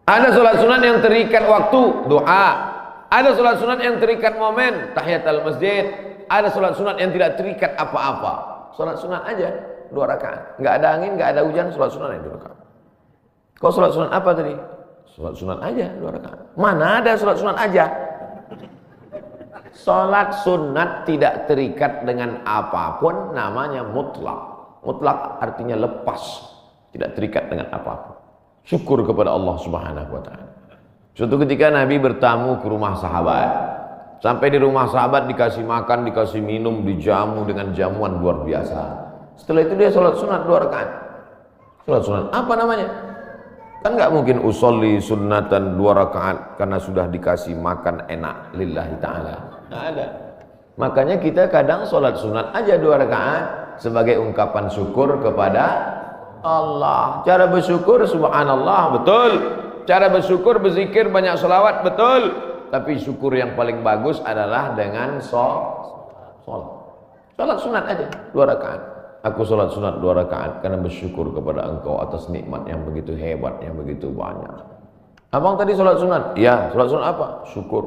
Ada salat sunat yang terikat waktu, du'a. Ada salat sunat yang terikat momen, tahiyatul masjid. Ada salat sunat yang tidak terikat apa-apa. Salat sunat aja 2 rakaat. Enggak ada angin, enggak ada hujan, salat sunat aja 2 rakaat. Kau salat sunat apa tadi? Salat sunat aja 2 rakaat. Mana ada salat sunat aja? Salat sunat tidak terikat dengan apapun, namanya mutlak. Mutlak artinya lepas, tidak terikat dengan apapun. Syukur kepada Allah Subhanahu wa taala. Suatu ketika Nabi bertamu ke rumah sahabat. Sampai di rumah sahabat dikasih makan, dikasih minum, dijamu dengan jamuan luar biasa. Setelah itu dia sholat sunat 2 rakaat. Sholat sunat apa namanya? Kan nggak mungkin usolli sunnatan 2 rakaat karena sudah dikasih makan enak lillahi ta'ala. Nggak ada. Makanya kita kadang sholat sunat aja 2 rakaat sebagai ungkapan syukur kepada Allah. Cara bersyukur subhanallah, betul. Cara bersyukur berzikir banyak selawat, betul. Tapi syukur yang paling bagus adalah dengan sholat. Sholat sunat aja 2 rakaat. Aku sholat sunat 2 rakaat karena bersyukur kepada engkau atas nikmat yang begitu hebat, yang begitu banyak. Abang tadi sholat sunat? Iya. Sholat sunat apa? Syukur.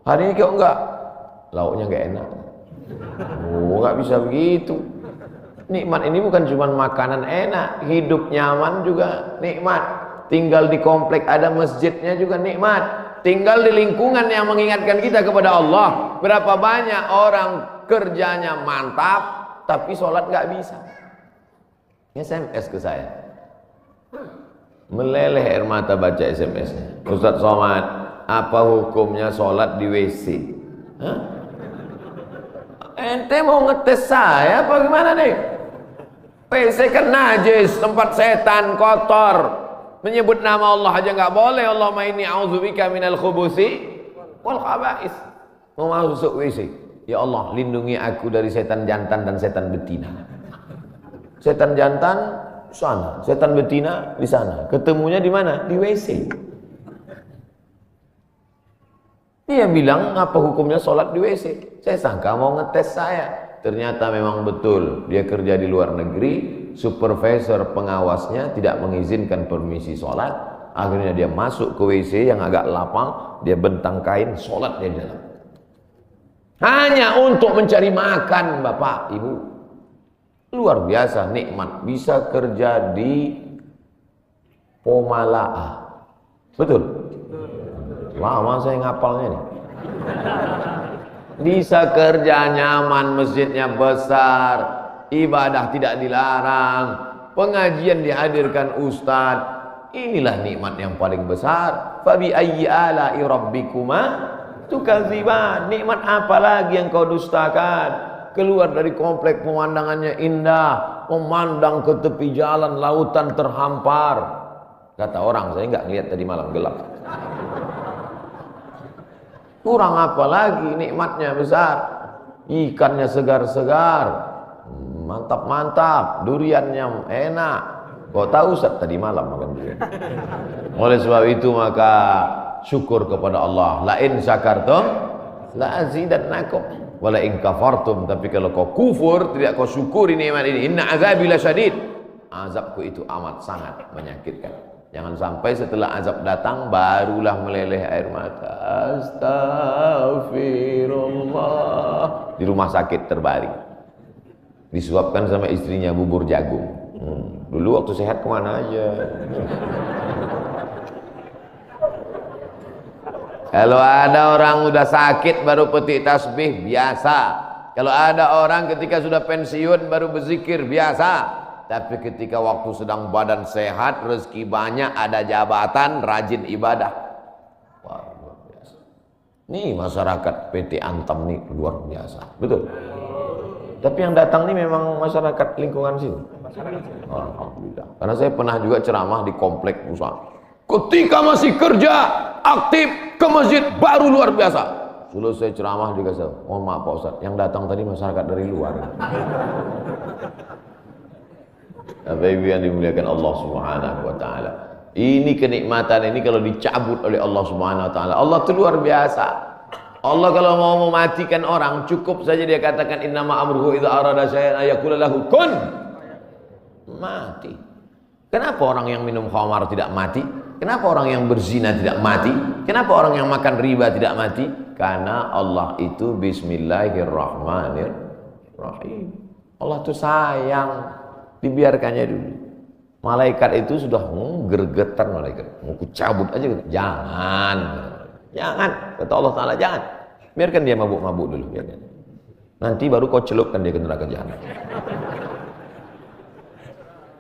Hari ini kok enggak? Lauknya enggak enak. Oh, enggak bisa begitu. Nikmat ini bukan cuma makanan enak, hidup nyaman juga nikmat. Tinggal di komplek ada masjidnya juga nikmat. Tinggal di lingkungan yang mengingatkan kita kepada Allah. Berapa banyak orang kerjanya mantap, tapi sholat nggak bisa. SMS ke saya, meleleh air mata baca SMS-nya. Ustaz Somad, apa hukumnya sholat di WC? Hah? Ente mau ngetes saya apa gimana nih? WC kan najis, tempat setan, kotor. Menyebut nama Allah aja nggak boleh. Allahumma inni a'udzubika minal khubusi wal khaba'is. Mau masuk WC, ya Allah lindungi aku dari setan jantan dan setan betina. Setan jantan sana, setan betina di sana. Ketemunya di mana? Di WC. Dia bilang apa hukumnya sholat di WC? Saya sangka mau ngetes saya. Ternyata memang betul. Dia kerja di luar negeri, supervisor pengawasnya tidak mengizinkan permisi sholat. Akhirnya dia masuk ke WC yang agak lapang, dia bentang kain, sholat dia di dalam. Hanya untuk mencari makan, Bapak, Ibu. Luar biasa nikmat, bisa kerja di Pomalaa. Betul? Lama saya ngapalnya nih. Bisa kerja nyaman, masjidnya besar, ibadah tidak dilarang, pengajian dihadirkan ustadz. Inilah nikmat yang paling besar. Fabi ayyi ala'i rabbikuma tukadziban. Nikmat apa lagi yang kau dustakan? Keluar dari komplek pemandangannya indah, memandang ke tepi jalan, lautan terhampar. Kata orang, saya nggak ngeliat tadi malam, gelap. Kurang apa lagi, nikmatnya besar. Ikannya segar-segar, mantap-mantap, duriannya enak. Kau tahu Ustaz tadi malam makan durian. Oleh sebab itu maka syukur kepada Allah. La in syakartum la azidannakum wa la in kafartum. Tapi kalau kau kufur, tidak kau syukuri nikmat ini, inna azabi lasyadid. Azabku itu amat sangat menyakitkan. Jangan sampai setelah azab datang barulah meleleh air mata. Astagfirullah. Di rumah sakit terbaring. Disuapkan sama istrinya bubur jagung. Dulu waktu sehat kemana aja. Kalau ada orang udah sakit baru petik tasbih, biasa. Kalau ada orang ketika sudah pensiun baru berzikir, biasa. Tapi ketika waktu sedang badan sehat, rezeki banyak, ada jabatan, rajin ibadah, wah, luar biasa. Nih masyarakat PT Antam nih luar biasa, betul. Tapi yang datang nih memang masyarakat lingkungan sini. Alhamdulillah. Karena saya pernah juga ceramah di komplek usaha. Ketika masih kerja, aktif ke masjid, baru luar biasa. Selesai ceramah juga saya, mohon maaf Pak Ustaz, yang datang tadi masyarakat dari luar. Bapak Ibu yang dimuliakan Allah Subhanahu wa taala. Ini kenikmatan ini kalau dicabut oleh Allah Subhanahu wa taala, Allah itu luar biasa. Allah kalau mau mematikan orang, cukup saja dia katakan innama amruhu idza arada syai'an ayaqula lahu kun. Mati. Kenapa orang yang minum khamar tidak mati? Kenapa orang yang berzina tidak mati? Kenapa orang yang makan riba tidak mati? Karena Allah itu bismillahirrahmanirrahim. Allah itu sayang, dibiarkannya dulu. Malaikat itu sudah gergetan malaikat, mau cabut aja, jangan. Jangan, kata Allah Ta'ala, jangan. Biarkan dia mabuk-mabuk dulu, biarkan. Nanti baru kau celupkan dia ke neraka jahanam.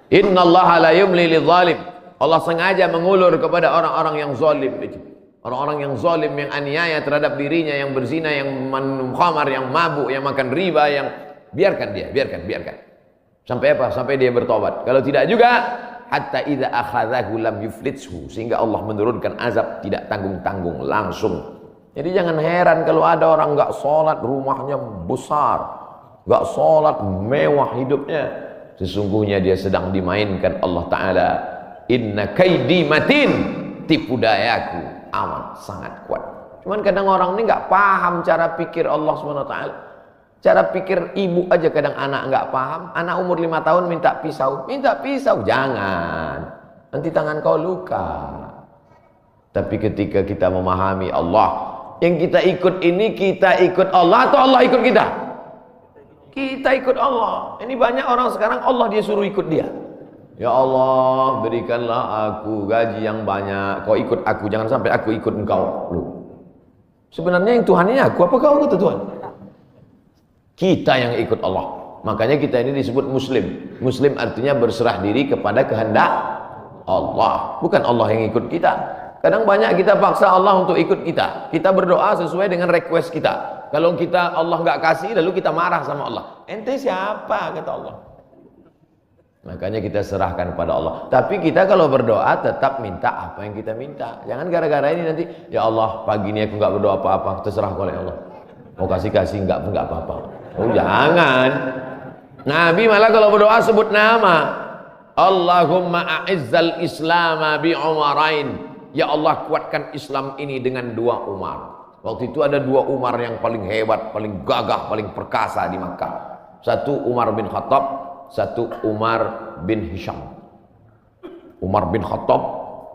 Innallaha la yumli lidzalim. Allah sengaja mengulur kepada orang-orang yang zalim. Orang-orang yang zalim, yang aniaya terhadap dirinya, yang berzina, yang minum khamar, yang mabuk, yang makan riba, yang biarkan dia, biarkan. Sampai apa? Sampai dia bertobat. Kalau tidak juga, hatta idza akhadhahu lam yuflithu, sehingga Allah menurunkan azab tidak tanggung-tanggung, langsung. Jadi jangan heran kalau ada orang enggak sholat, rumahnya besar, enggak sholat, mewah hidupnya, sesungguhnya dia sedang dimainkan Allah Ta'ala. Inna kaidi matin, tipu dayaku amat sangat kuat. Cuman kadang orang ini enggak paham cara pikir Allah SWT. Cara pikir ibu aja kadang anak enggak paham. Anak umur 5 tahun minta pisau, jangan, nanti tangan kau luka. Tapi ketika kita memahami Allah, yang kita ikut ini, kita ikut Allah atau Allah ikut kita? Kita ikut Allah. Ini banyak orang sekarang Allah dia suruh ikut dia. Ya Allah, berikanlah aku gaji yang banyak, kau ikut aku, jangan sampai aku ikut engkau. Loh, sebenarnya yang Tuhan ini aku apa kau kata Tuhan? Kita yang ikut Allah. Makanya kita ini disebut muslim. Muslim artinya berserah diri kepada kehendak Allah, bukan Allah yang ikut kita. Kadang banyak kita paksa Allah untuk ikut kita. Kita berdoa sesuai dengan request kita. Kalau kita Allah nggak kasih, lalu kita marah sama Allah. Ente siapa kata Allah? Makanya kita serahkan pada Allah. Tapi kita kalau berdoa tetap minta apa yang kita minta. Jangan gara-gara ini nanti, ya Allah pagi ini aku nggak berdoa apa-apa, terserah oleh Allah. Mau kasih nggak apa-apa. Oh jangan. Nabi malah kalau berdoa sebut nama. Allahumma a'izzal islama bi umarain. Ya Allah kuatkan Islam ini dengan 2 Umar. Waktu itu ada 2 Umar yang paling hebat, paling gagah, paling perkasa di Makkah. Satu Umar bin Khattab, satu Umar bin Hisham. Umar bin Khattab,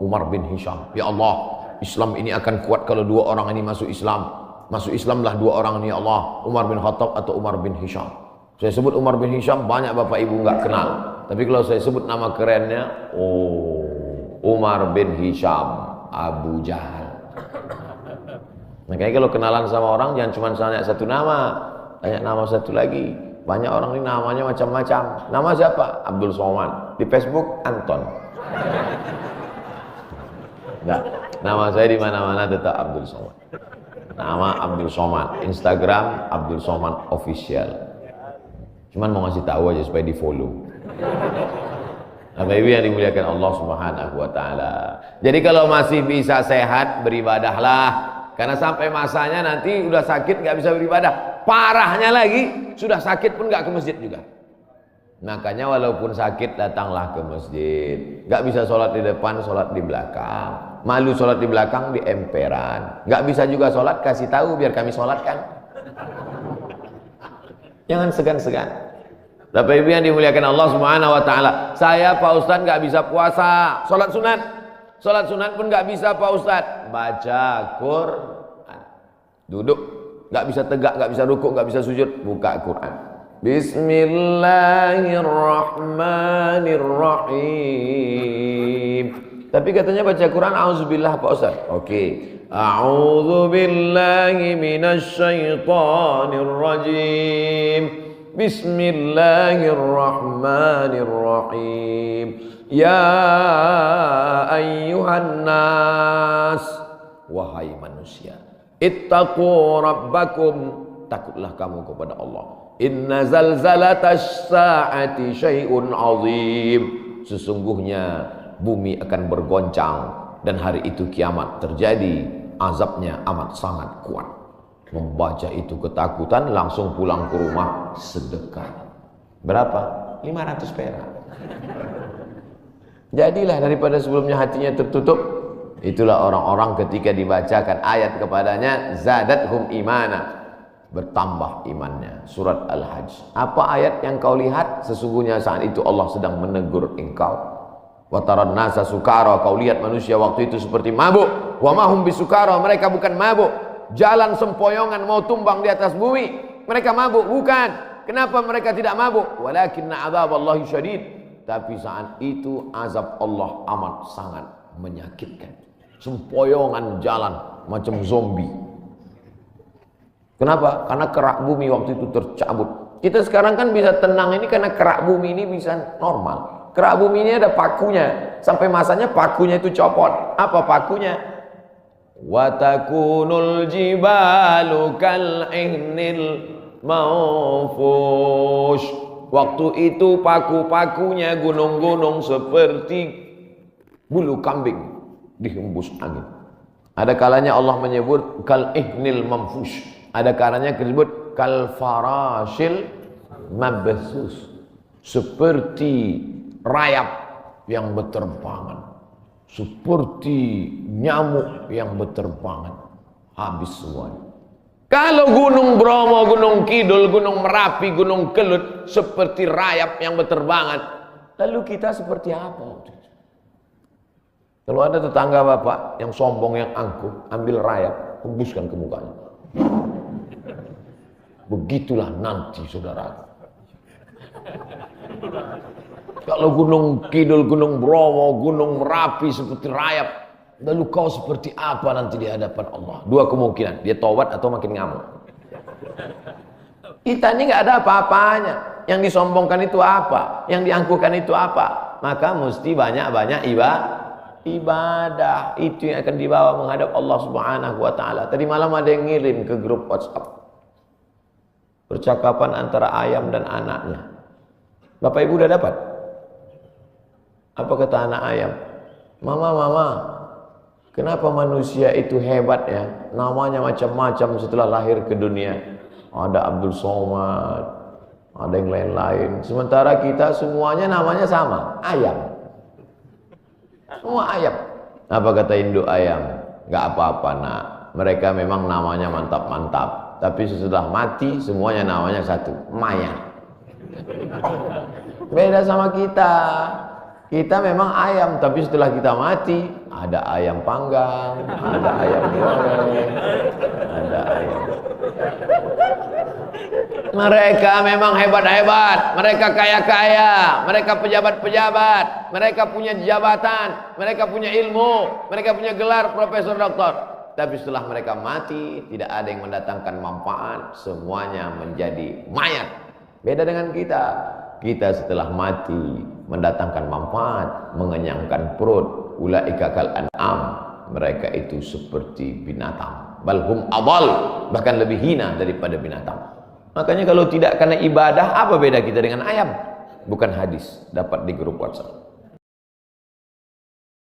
Umar bin Hisham. Ya Allah, Islam ini akan kuat kalau dua orang ini masuk Islam. Masuk Islamlah dua orang ini, ya Allah. Umar bin Khattab atau Umar bin Hisham. Saya sebut Umar bin Hisham, banyak bapak ibu nggak kenal. Tapi kalau saya sebut nama kerennya, oh, Umar bin Hisham, Abu Jahal. Makanya kalau kenalan sama orang jangan cuma tanya satu nama, tanya nama satu lagi. Banyak orang ini namanya macam-macam. Nama siapa? Abdul Somad. Di Facebook Anton. Enggak. Nama saya di mana-mana tetap Abdul Somad. Nama Abdul Somad. Instagram Abdul Somad Official. Cuman mau ngasih tahu aja supaya di follow. Bapak Ibu yang dimuliakan Allah Subhanahu wa taala. Jadi kalau masih bisa sehat, beribadahlah. Karena sampai masanya nanti udah sakit nggak bisa beribadah. Parahnya lagi, sudah sakit pun nggak ke masjid juga. Makanya walaupun sakit datanglah ke masjid. Nggak bisa sholat di depan, sholat di belakang. Malu sholat di belakang di emperan. Nggak bisa juga sholat, kasih tahu biar kami sholatkan. Jangan segan-segan. Bapak Ibu yang dimuliakan Allah Subhanahu wa taala. Saya Pak Ustadz nggak bisa puasa, sholat sunat. Sholat sunat pun nggak bisa Pak Ustadz. Baca Quran. Duduk, nggak bisa tegak, nggak bisa rukuk, nggak bisa sujud, buka Quran. Bismillahirrahmanirrahim. Tapi katanya baca Quran auzubillah Pak Ustadz. Oke. A'udzubillahi minasyaitonirrajim. Bismillahirrahmanirrahim. Ya ayyuhan nas, wahai manusia, ittaqu rabbakum, takutlah kamu kepada Allah. Inna zalzalatas saati syai'un azim. Sesungguhnya bumi akan bergoncang dan hari itu kiamat terjadi, azabnya amat sangat kuat. Membaca itu ketakutan, langsung pulang ke rumah sedekah. Berapa? 500 perak. Jadilah daripada sebelumnya hatinya tertutup. Itulah orang-orang ketika dibacakan ayat kepadanya, zadathum imana, bertambah imannya. Surat Al-Hajj. Apa ayat yang kau lihat? Sesungguhnya saat itu Allah sedang menegur engkau. Wa taran nasa sukara, kau lihat manusia waktu itu seperti mabuk. Wa mahum bisukara, mereka bukan mabuk. Jalan sempoyongan mau tumbang di atas bumi. Mereka mabuk? Bukan. Kenapa mereka tidak mabuk? Walakinna adzaballahi syadid. Tapi saat itu azab Allah amat sangat menyakitkan. Sempoyongan jalan macam zombie. Kenapa? Karena kerak bumi waktu itu tercabut. Kita sekarang kan bisa tenang ini karena kerak bumi ini bisa normal. Kerak bumi ini ada pakunya. Sampai masanya pakunya itu copot. Apa pakunya? Wa takunul jibalu kal'ihnil manfush. Waktu itu paku-pakunya gunung-gunung seperti bulu kambing dihembus angin. Ada kalanya Allah menyebut kal'ihnil manfush. Ada kalanya disebut kal farashil mabthus, seperti rayap yang berterbangan, seperti nyamuk yang berterbangan, habis semuanya. Kalau Gunung Bromo, Gunung Kidul, Gunung Merapi, Gunung Kelut seperti rayap yang berterbangan, lalu kita seperti apa? Kalau ada tetangga bapak yang sombong, yang angkuh, ambil rayap, hembuskan ke mukanya. Begitulah nanti saudara. Kalau Gunung Kidul, Gunung Bromo, Gunung Merapi seperti rayap, lalu kau seperti apa nanti di hadapan Allah? Dua kemungkinan, dia taubat atau makin ngamuk. Kita ini nggak ada apa-apanya. Yang disombongkan itu apa? Yang diangkuhkan itu apa? Maka mesti banyak-banyak ibadah. Itu yang akan dibawa menghadap Allah Subhanahu wa taala. Tadi malam ada yang ngirim ke grup WhatsApp. Percakapan antara ayam dan anaknya. Bapak Ibu udah dapat? Apa kata anak ayam? Mama, kenapa manusia itu hebat ya? Namanya macam-macam setelah lahir ke dunia. Ada Abdul Somad, ada yang lain-lain. Sementara kita semuanya namanya sama, ayam. Semua ayam. Apa kata induk ayam? Gak apa-apa nak. Mereka memang namanya mantap-mantap. Tapi sesudah mati semuanya namanya satu, mayat. Beda sama kita. Kita memang ayam, tapi setelah kita mati, ada ayam panggang, ada ayam goreng, ada ayam. Mereka memang hebat-hebat, mereka kaya-kaya, mereka pejabat-pejabat, mereka punya jabatan, mereka punya ilmu, mereka punya gelar profesor doktor. Tapi setelah mereka mati, tidak ada yang mendatangkan manfaat, semuanya menjadi mayat. Beda dengan kita. Kita setelah mati mendatangkan manfaat, mengenyangkan perut. Ulaika kal an'am, mereka itu seperti binatang. Balhum adal, bahkan lebih hina daripada binatang. Makanya kalau tidak karena ibadah, apa beda kita dengan ayam? Bukan hadis, dapat di grup WhatsApp.